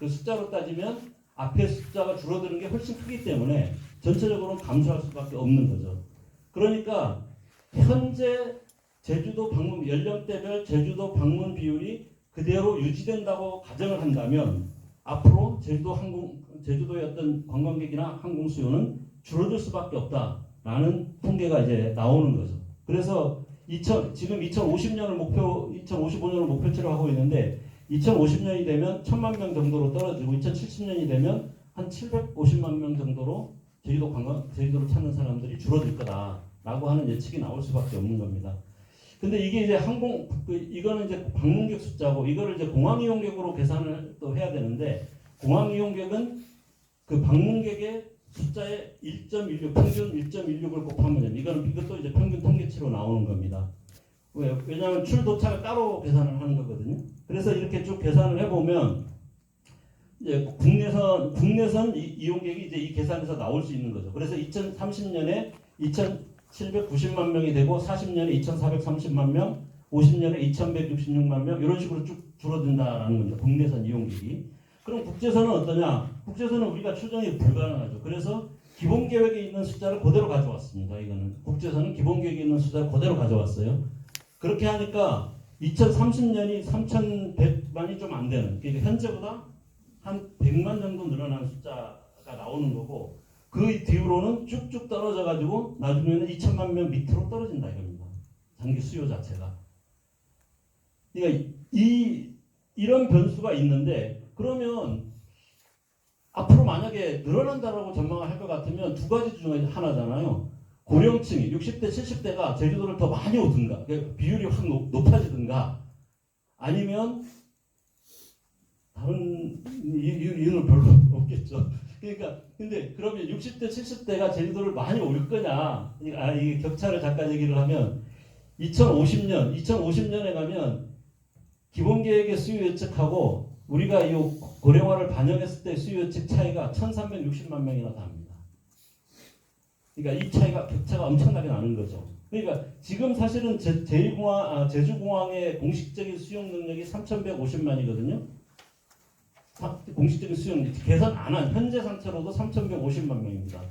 숫자로 따지면 앞에 숫자가 줄어드는 게 훨씬 크기 때문에 전체적으로 감소할 수밖에 없는 거죠. 그러니까 현재 제주도 방문 연령대별 제주도 방문 비율이 그대로 유지된다고 가정을 한다면 앞으로 제주도의 어떤 관광객이나 항공 수요는 줄어들 수밖에 없다라는 통계가 이제 나오는 거죠. 그래서 지금 2055년을 목표치로 하고 있는데 2050년이 되면 1,000만 명 정도로 떨어지고 2070년이 되면 한 750만 명 정도로 제주도를 찾는 사람들이 줄어들 거다라고 하는 예측이 나올 수밖에 없는 겁니다. 근데 이게 이제 이거는 이제 방문객 숫자고 이거를 이제 공항 이용객으로 계산을 또 해야 되는데 공항 이용객은 그 방문객의 숫자의 1.16 평균 1.16을 곱하면 이것도 이제 평균 통계치로 나오는 겁니다. 왜냐하면 출 도착을 따로 계산을 하는 거거든요. 그래서 이렇게 쭉 계산을 해보면 이제 국내선 이용객이 이제 이 계산에서 나올 수 있는 거죠. 그래서 2030년에 2,790만 명이 되고 40년에 2,430만 명, 50년에 2,166만 명 이런 식으로 쭉 줄어든다라는 겁니다. 국내선 이용객이. 그럼 국제선은 어떠냐? 국제선은 우리가 추정이 불가능하죠. 그래서 기본 계획에 있는 숫자를 그대로 가져왔습니다. 이거는 국제선은 기본 계획에 있는 숫자를 그대로 가져왔어요. 그렇게 하니까 2030년이 3,100만이 좀 안 되는, 그러니까 현재보다 한 100만 정도 늘어난 숫자가 나오는 거고 그 뒤로는 쭉쭉 떨어져 가지고 나중에는 2천만 명 밑으로 떨어진다 이겁니다. 장기 수요 자체가. 그러니까 이런 변수가 있는데 그러면 앞으로 만약에 늘어난다라고 전망을 할 것 같으면 두 가지 중에 하나잖아요. 고령층이 60대, 70대가 제주도를 더 많이 오든가 비율이 확 높아지든가 아니면 다른 이유는 별로 없겠죠. 그러니까 근데 그러면 60대, 70대가 제주도를 많이 올 거냐? 이게 격차를 잠깐 얘기를 하면 2050년에 가면 기본 계획의 수요 예측하고 우리가 이 고령화를 반영했을 때 수요 예측 차이가 1,360만 명이나 답니다. 그러니까 이 격차가 엄청나게 나는 거죠. 그러니까 지금 사실은 제주공항의 공식적인 수용 능력이 3,150만이거든요. 공식적인 수용 계산 안 한 현재 상태로도 3,150만 명입니다.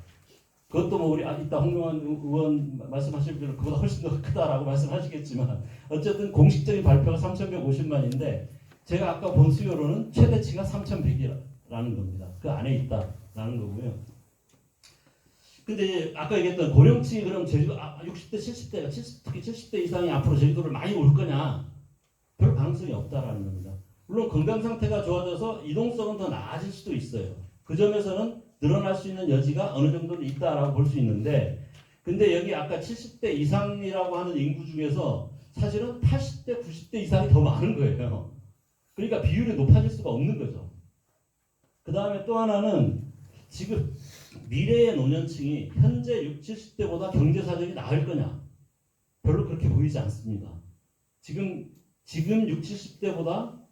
그것도 뭐 우리 이따 홍명환 의원 말씀하실 때는 그보다 훨씬 더 크다라고 말씀하시겠지만 어쨌든 공식적인 발표가 3,150만인데 제가 아까 본 수요로는 최대치가 3,100이라는 겁니다. 그 안에 있다라는 거고요. 근데 아까 얘기했던 고령층이 그럼 제주도 60대, 70대가 특히 70대 이상이 앞으로 제주도를 많이 올 거냐? 별 가능성이 없다라는 겁니다. 물론 건강 상태가 좋아져서 이동성은 더 나아질 수도 있어요. 그 점에서는 늘어날 수 있는 여지가 어느 정도는 있다라고 볼 수 있는데 근데 여기 아까 70대 이상이라고 하는 인구 중에서 사실은 80대, 90대 이상이 더 많은 거예요. 그러니까 비율이 높아질 수가 없는 거죠. 그 다음에 또 하나는 지금 미래의 노년층이 현재 60, 70대보다 경제 사정이 나을 거냐? 별로 그렇게 보이지 않습니다. 지금 60, 70대보다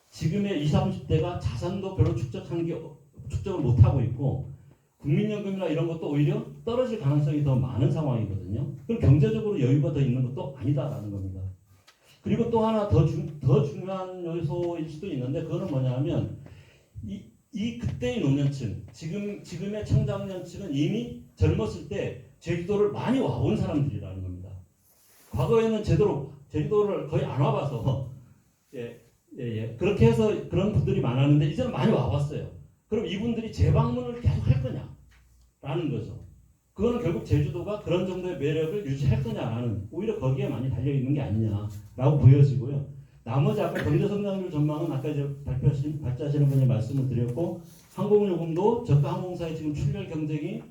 지금의 20, 30대가 자산도 별로 축적을 못하고 있고 국민연금이나 이런 것도 오히려 떨어질 가능성이 더 많은 상황이거든요. 그럼 경제적으로 여유가 더 있는 것도 아니다라는 겁니다. 그리고 또 하나 더 중요한 요소일 수도 있는데 그거는 뭐냐면 이 그때의 노년층, 지금의 청장년층은 이미 젊었을 때 제주도를 많이 와본 사람들이라는 겁니다. 과거에는 제주도를 거의 안 와봐서 그렇게 해서 그런 분들이 많았는데 이제는 많이 와봤어요. 그럼 이분들이 재방문을 계속 할 거냐라는 거죠. 그거는 결국 제주도가 그런 정도의 매력을 유지할 거냐라는 오히려 거기에 많이 달려 있는 게 아니냐라고 보여지고요. 나머지 아까 경제 성장률 전망은 아까 이제 발제하시는 분이 말씀을 드렸고 항공요금도 저가 항공사의 지금 출혈 경쟁이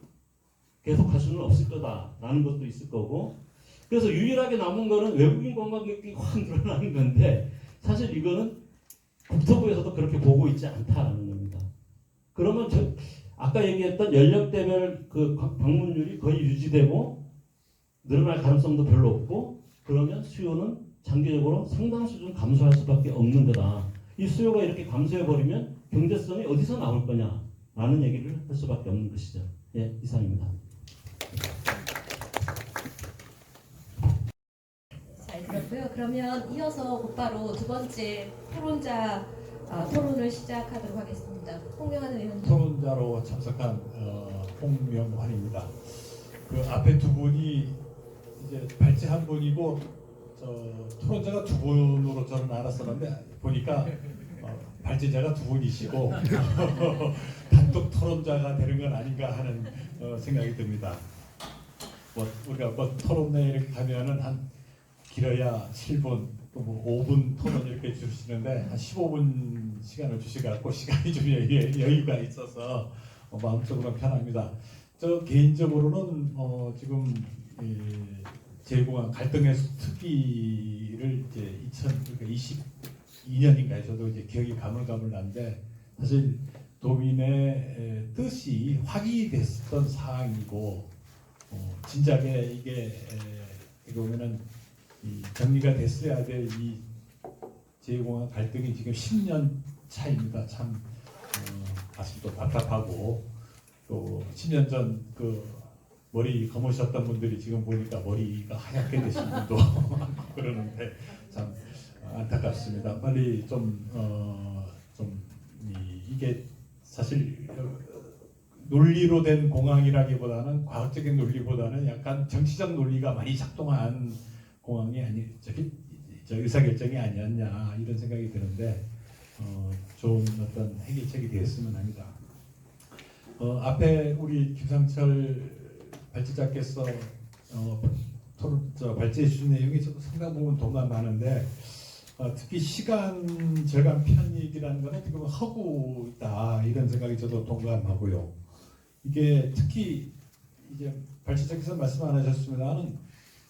계속할 수는 없을 거다라는 것도 있을 거고 그래서 유일하게 남은 거는 외국인 관광객이 확 늘어나는 건데 사실 이거는 국토부에서도 그렇게 보고 있지 않다라는 겁니다. 그러면 아까 얘기했던 연령대별 그 방문율이 거의 유지되고 늘어날 가능성도 별로 없고 그러면 수요는 장기적으로 상당 수준 감소할 수밖에 없는 거다. 이 수요가 이렇게 감소해버리면 경제성이 어디서 나올 거냐라는 얘기를 할 수밖에 없는 것이죠. 예, 이상입니다. 잘 들었고요. 그러면 이어서 곧바로 두 번째 토론을 시작하도록 하겠습니다. 홍명환 의원님. 토론자로 참석한 홍명환입니다. 그 앞에 두 분이 이제 발제 한 분이고 토론자가 두 분으로 저는 알았었는데 보니까 발제자가 두 분이시고 단독 토론자가 되는 건 아닌가 하는 생각이 듭니다. 우리가 토론회 이렇게 가면은 한 길어야 7분 또 뭐 5분 토론 이렇게 주시는데 한 15분 시간을 주셔갖고 시간이 좀 여유가 있어서 마음적으로 편합니다. 저 개인적으로는 지금 제1공항 갈등의 특기를 이제 2022년인가에 저도 이제 기억이 가물가물한데 사실 도민의 뜻이 확인이 됐었던 사항이고 진작에 이게 보면은 정리가 됐어야 될 이 제2공항 갈등이 지금 10년 차입니다. 참 가슴 또 답답하고 또 10년 전 그 머리 감으셨던 분들이 지금 보니까 머리가 하얗게 되신 분도 많고 그러는데 참 안타깝습니다. 빨리 이게 사실 논리로 된 공항이라기보다는 과학적인 논리보다는 약간 정치적 논리가 많이 작동한 공항이 의사결정이 아니었냐 이런 생각이 드는데 좋은 어떤 해결책이 되었으면 합니다. 앞에 우리 김상철 발제자께서 발제해 주신 내용이 저도 상당 부분 동감하는데 특히 시간 절감 편익이라는 것은 지금 허구다 이런 생각이 저도 동감하고요. 이게 특히 이제 발제자께서 말씀 안 하셨습니다만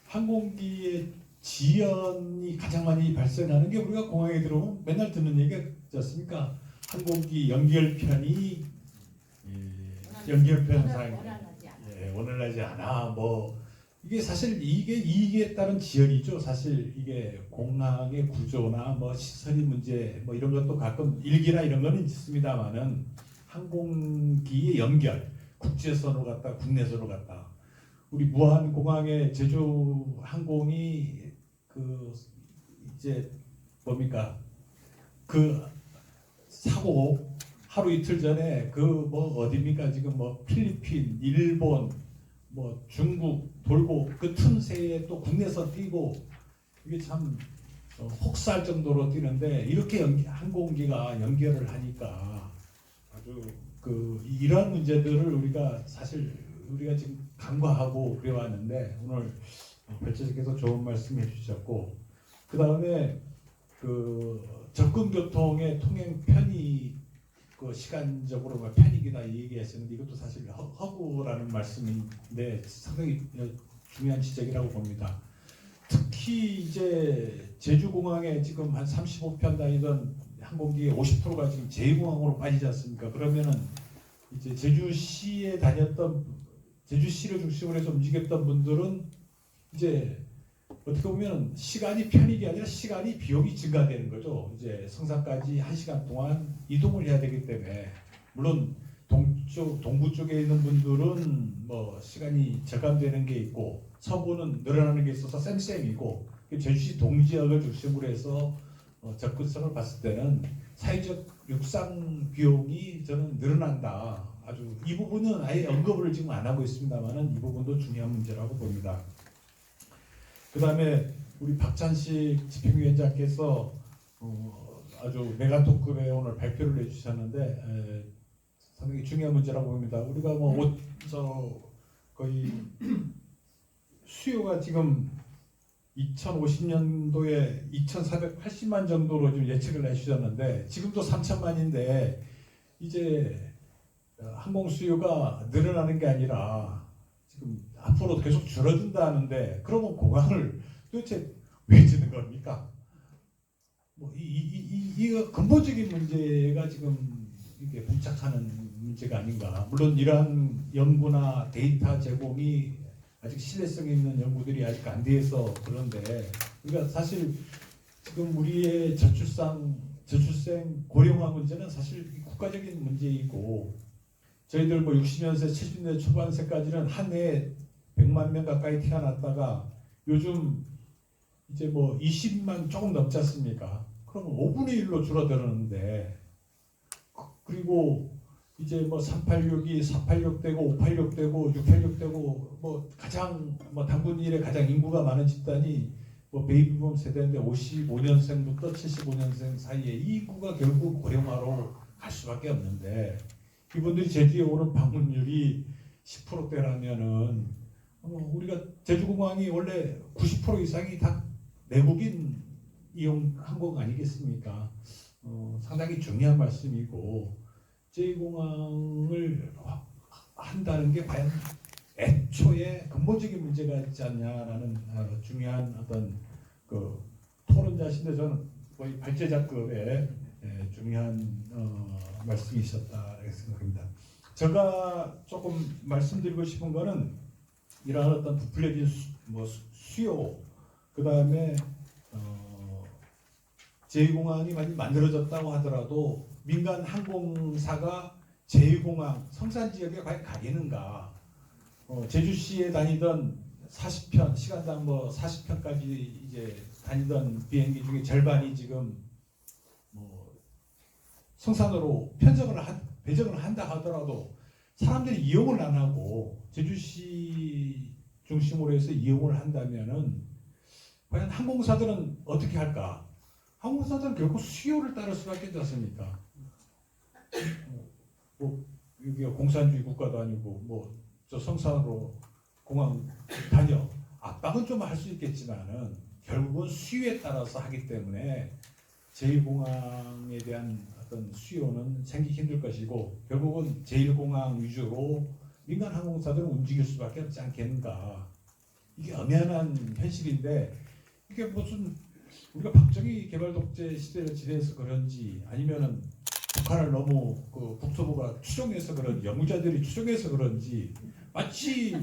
항공기의 지연이 가장 많이 발생하는 게 우리가 공항에 들어오면 맨날 듣는 얘기지 않습니까? 항공기 연결편이 연결편상 원활하지 않아. 뭐 이게 사실 이게 따른 지연이죠. 사실 이게 공항의 구조나 뭐 시설이 문제 뭐 이런 것도 가끔 일기나 이런 거는 있습니다만은 항공기의 연결 국제선으로 갔다 국내선으로 갔다 우리 무한 공항의 제주 항공이 그 이제 뭡니까 그 사고 하루 이틀 전에 그 뭐 어디입니까 지금 뭐 필리핀 일본 뭐 중국 돌고 그 틈새에 또 국내선 뛰고 이게 참 혹사할 정도로 뛰는데 이렇게 항공기가 연결을 하니까 아주 이런 문제들을 우리가 지금 간과하고 그래왔는데 오늘 발제자께서 좋은 말씀해 주셨고 그 다음에 그 접근교통의 통행 편익 시간적으로 편익이다 얘기하시는데 이것도 사실 허구라는 말씀인데 상당히 중요한 지적이라고 봅니다. 특히 이제 제주공항에 지금 한 35편 다니던 항공기의 50%가 지금 제2공항으로 빠지지 않습니까? 그러면은 이제 제주시에 다녔던 제주시를 중심으로 해서 움직였던 분들은 이제 어떻게 보면 시간이 편익이 아니라 시간이 비용이 증가되는 거죠. 이제 성산까지 1시간 동안 이동을 해야 되기 때문에 물론 동부 쪽에 있는 분들은 뭐 시간이 절감되는 게 있고 서부는 늘어나는 게 있어서 쌤쌤이고 제주시 동지역을 중심으로 해서 접근성을 봤을 때는 사회적 육상 비용이 저는 늘어난다. 아주 이 부분은 아예 언급을 지금 안 하고 있습니다만은 이 부분도 중요한 문제라고 봅니다. 그 다음에 우리 박찬식 집행위원장께서 아주 메가토급의 오늘 발표를 해주셨는데 상당히 중요한 문제라고 봅니다. 우리가 거의 수요가 지금 2050년도에 2,480만 정도로 좀 예측을 해주셨는데 지금도 3,000만인데 이제 항공 수요가 늘어나는 게 아니라 지금 앞으로 계속 줄어든다는데 그러면 공항을 도대체 왜 짓는 겁니까? 이거 근본적인 문제가 지금 이게 봉착하는 문제가 아닌가. 물론 이러한 연구나 데이터 제공이 아직 신뢰성 있는 연구들이 아직 안 돼서 그런데 우리가 사실 지금 우리의 저출생 고령화 문제는 사실 국가적인 문제이고 저희들 60년대 70년대 초반세까지는 한 해에 100만 명 가까이 태어났다가 요즘 이제 20만 조금 넘지 않습니까? 그러면 5분의 1로 줄어드는데 그리고 이제 386이 486 되고 586 되고 686 되고 가장 당군 일에 가장 인구가 많은 집단이 베이비붐 세대인데 55년생부터 75년생 사이에 이 인구가 결국 고령화로 갈 수밖에 없는데 이분들이 제주에 오는 방문율이 10%대라면은 우리가 제주공항이 원래 90% 이상이 다 내국인 이용 항공 아니겠습니까? 상당히 중요한 말씀이고 제2공항을 한다는 게 과연 애초에 근본적인 문제가 있지 않냐라는 중요한 어떤 그 토론자신데 저는 거의 발제자급의 중요한 말씀이셨다 이렇게 생각합니다. 제가 조금 말씀드리고 싶은 거는 이러한 어떤 부풀려진 수요, 그 다음에 제2공항이 만들어졌다고 하더라도 민간 항공사가 제2공항 성산 지역에 과연 가겠는가? 제주시에 다니던 40편 시간당 40편까지 이제 다니던 비행기 중에 절반이 지금 성산으로 배정을 한다 하더라도 사람들이 이용을 안 하고 제주시 중심으로 해서 이용을 한다면은 과연 항공사들은 어떻게 할까? 항공사들은 결국 수요를 따를 수밖에 없습니까? 여기가 공산주의 국가도 아니고 저 성산으로 공항 다녀 압박은 좀 할 수 있겠지만은 결국은 수요에 따라서 하기 때문에 제2공항에 대한 어떤 수요는 생기기 힘들 것이고 결국은 제1공항 위주로 민간 항공사들은 움직일 수밖에 없지 않겠는가. 이게 엄연한 현실인데 이게 무슨 우리가 박정희 개발 독재 시대를 지내서 그런지 아니면은 북한을 너무 북서부가 추종해서 그런지 연구자들이 추종해서 그런지 마치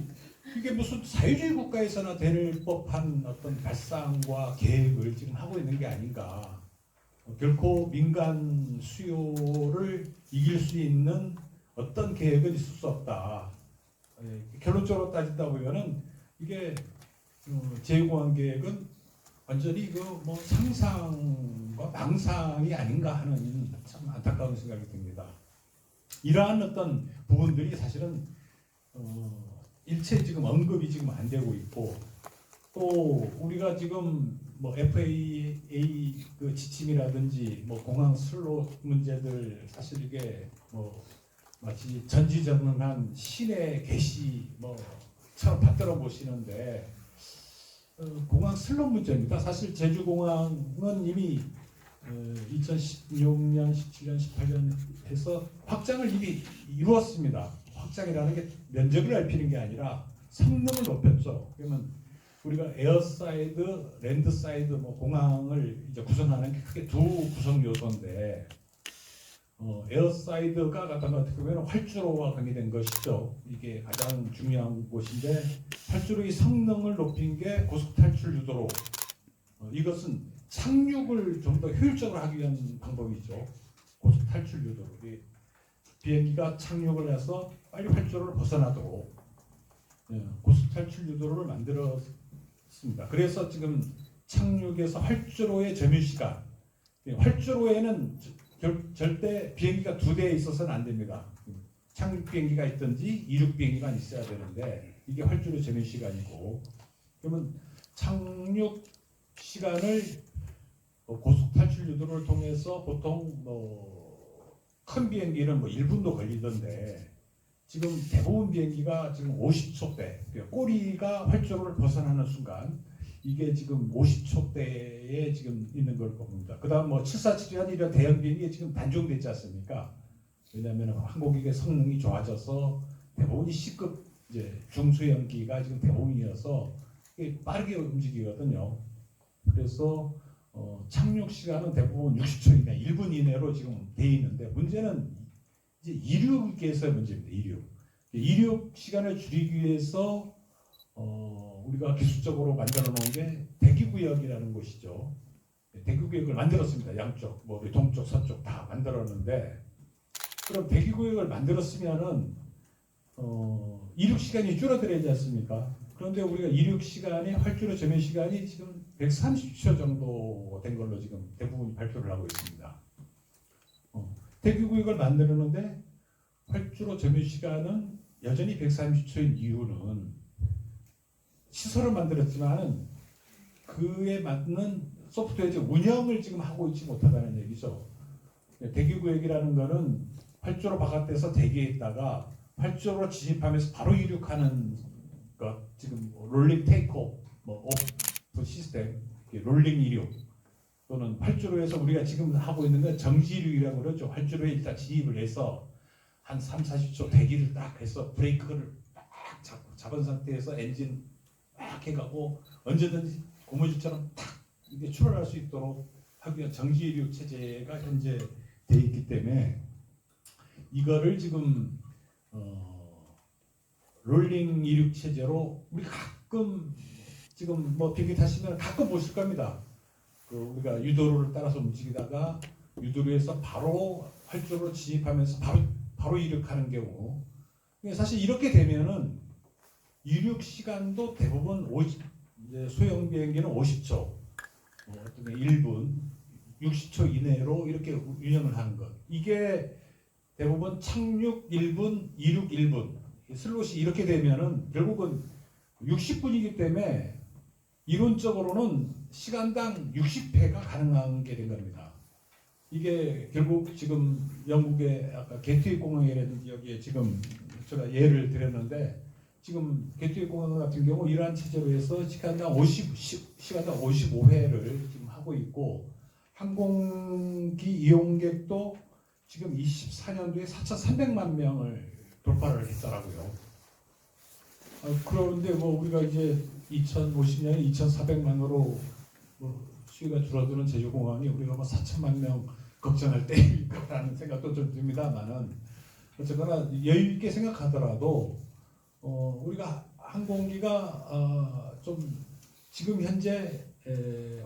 이게 무슨 사회주의 국가에서나 될 법한 어떤 발상과 계획을 지금 하고 있는 게 아닌가. 결코 민간 수요를 이길 수 있는 어떤 계획은 있을 수 없다. 결론적으로 따진다 보면은 이게 제2공항 계획은 완전히 상상과 망상이 아닌가 하는 참 안타까운 생각이 듭니다. 이러한 어떤 부분들이 사실은 일체 지금 언급이 지금 안 되고 있고 또 우리가 지금 FAA 그 지침이라든지 공항 슬롯 문제들 사실 이게 마치 전지전능한 신의 계시처럼 받들어 보시는데 공항 슬롯 문제입니다. 사실 제주공항은 이미 2016년, 17년, 18년 해서 확장을 이미 이루었습니다. 확장이라는 게 면적을 넓히는 게 아니라 성능을 높였죠. 그러면 우리가 에어사이드, 랜드사이드 공항을 이제 구성하는 게 크게 두 구성 요소인데 에어사이드가 어떻게 보면 활주로와 관계된 것이죠. 이게 가장 중요한 곳인데 활주로의 성능을 높인 게 고속 탈출 유도로 이것은 착륙을 좀 더 효율적으로 하기 위한 방법이죠. 고속 탈출 유도로 비행기가 착륙을 해서 빨리 활주로를 벗어나도록 고속 탈출 유도를 만들었습니다. 그래서 지금 착륙에서 활주로의 점유 시간, 활주로에는 절대 비행기가 두 대에 있어서는 안 됩니다. 착륙 비행기가 있든지 이륙 비행기가 있어야 되는데 이게 활주로 점유 시간이고 그러면 착륙 시간을 고속 탈출 유도를 통해서 보통 큰 비행기는 1분도 걸리던데 지금 대부분 비행기가 지금 50초대 꼬리가 활주로를 벗어나는 순간 이게 지금 50초대에 지금 있는 걸 봅니다. 그 다음 747이나 이런 대형 비행기 지금 단종됐지 않습니까? 왜냐하면 항공기의 성능이 좋아져서 대부분이 C급 이제 중소형기가 지금 대부분이어서 빠르게 움직이거든요. 그래서 착륙 시간은 대부분 60초 이내, 1분 이내로 지금 돼 있는데 문제는 이제 이륙에서의 문제입니다. 이륙 시간을 줄이기 위해서 우리가 기술적으로 만들어 놓은 게 대기구역이라는 곳이죠. 대기구역을 만들었습니다. 양쪽, 동쪽, 서쪽 다 만들었는데 그럼 대기구역을 만들었으면은 이륙 시간이 줄어들어야지 않습니까? 그런데 우리가 이륙 시간이 활주로 점유 시간이 지금 130초 정도 된 걸로 지금 대부분 발표를 하고 있습니다. 대기구역을 만들었는데 활주로 점유 시간은 여전히 130초인 이유는 시설을 만들었지만 그에 맞는 소프트웨어 운영을 지금 하고 있지 못하다는 얘기죠. 대기구역이라는 거는 활주로 바깥에서 대기했다가 활주로로 진입하면서 바로 이륙하는 것, 지금 롤링 테이크오프, 오프 시스템, 롤링 이륙 또는 활주로에서 우리가 지금 하고 있는 건 정지 이륙이라고 그러죠. 활주로에 일단 진입을 해서 한 3, 40초 대기를 딱 해서 브레이크를 딱 잡은 상태에서 엔진 막 해가고 언제든지 고무줄처럼 탁 이게 출발할 수 있도록 하기 위한 정지 이륙 체제가 현재 돼 있기 때문에 이거를 지금 롤링 이륙 체제로 우리 가끔 지금 뭐 비행기 타시면 가끔 보실 겁니다. 그 우리가 유도로를 따라서 움직이다가 유도로에서 바로 활주로로 진입하면서 바로 이륙하는 경우. 근데 사실 이렇게 되면은 이륙 시간도 대부분 이제 소형 비행기는 50초, 어떤 게 1분, 60초 이내로 이렇게 운영을 하는 것. 이게 대부분 착륙 1분, 이륙 1분. 슬롯이 이렇게 되면은 결국은 60분이기 때문에 이론적으로는 시간당 60회가 가능한 게 된 겁니다. 이게 결국 지금 영국의 아까 게트웨이 공항이라든지 여기에 지금 제가 예를 드렸는데 지금 게트웨이 공항 같은 경우 이러한 체제로 해서 시간당 55회를 지금 하고 있고 항공기 이용객도 지금 24년도에 4,300만 명을 돌파를 했더라고요. 그런데 뭐 우리가 이제 2050년에 2,400만으로 뭐 수위가 줄어드는 제주공항이 우리가 뭐 4천만 명 걱정할 때일 거라는 생각도 좀 듭니다만은 어쨌거나 여유 있게 생각하더라도 우리가 항공기가 좀 지금 현재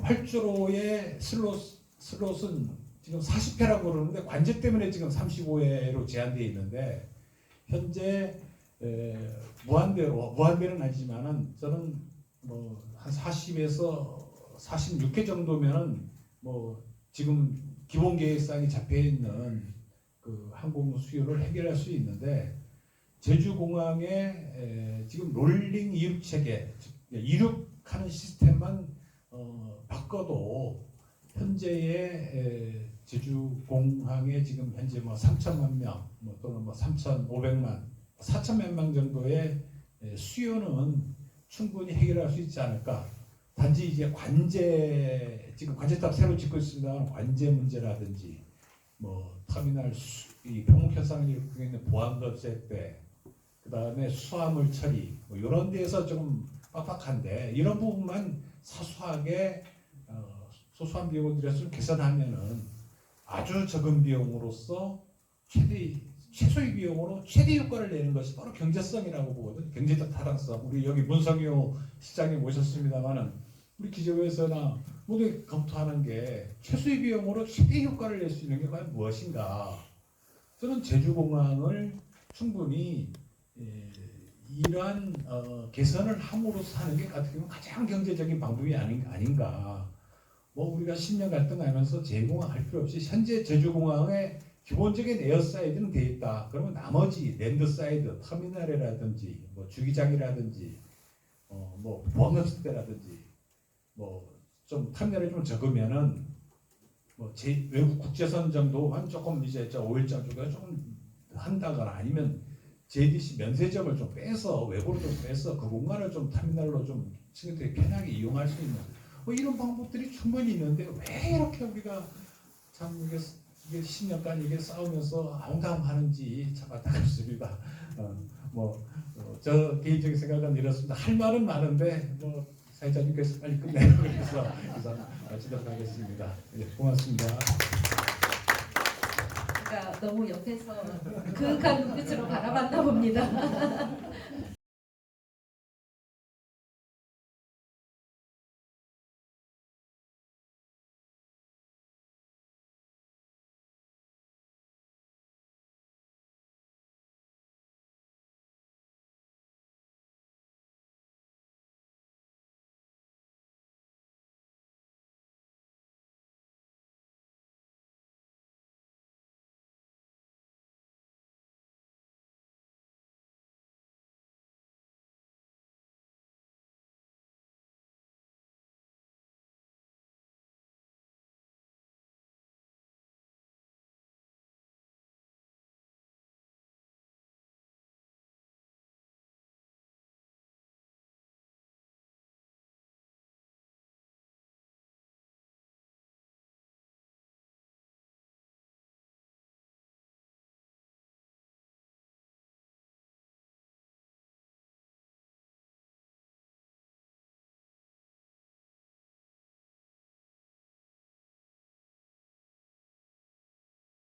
활주로의 슬롯은 지금 40회라고 그러는데 관제 때문에 지금 35회로 제한되어 있는데 현재 무한대는 아니지만은 저는 뭐 한 40에서 46회 정도면은 뭐 지금 기본 계획상에 잡혀 있는 그 항공 수요를 해결할 수 있는데 제주공항의 지금 롤링 이륙 체계, 이륙하는 시스템만 바꿔도 현재의 제주공항에 지금 현재 뭐 3천만 명, 또는 뭐 3,500만, 4천만 명 정도의 수요는 충분히 해결할 수 있지 않을까. 단지 이제 지금 관제탑 새로 짓고 있습니다만 관제 문제라든지 뭐 터미널 이 병목 현상을 일으키고 있는 보안 거세대, 그 다음에 수화물 처리 뭐 이런 데에서 좀 빡빡한데 이런 부분만 사소하게 소소한 비용을 들여서 개선하면은 아주 적은 비용으로서 최소의 비용으로 최대 효과를 내는 것이 바로 경제성이라고 보거든. 경제적 타당성. 우리 여기 문성효 시장님 모셨습니다만은 우리 기재부에서나 모두 검토하는 게 최소의 비용으로 최대 효과를 낼 수 있는 게 과연 무엇인가. 저는 제주공항을 충분히 이러한 개선을 함으로써 하는 게 어떻게 보면 가장 경제적인 방법이 아닌가. 뭐 우리가 10년 갈등하면서 제공항 할 필요 없이 현재 제주공항의 기본적인 에어사이드는 돼 있다. 그러면 나머지 랜드사이드, 터미널이라든지 뭐 주기장이라든지 뭐 보안검색대라든지 뭐 좀 터미널이 좀 적으면은 뭐 외국 국제선 정도만 조금 이제 저 5일장 정도 조금 한다거나 아니면 JDC 면세점을 좀 빼서 외부로 좀 빼서 그 공간을 좀 터미널로 좀 친구들이 편하게 이용할 수 있는 뭐 이런 방법들이 충분히 있는데 왜 이렇게 우리가 참 이게 10년간 이게 싸우면서 암담하는지 참 안타깝습니다. 저 개인적인 생각은 이렇습니다. 할 말은 많은데 뭐 사회자님께서 빨리 끝내라고 그래서 이상 마치도록 하겠습니다. 네, 고맙습니다. 그러니까 너무 옆에서 그윽한 눈빛으로 바라봤나 봅니다.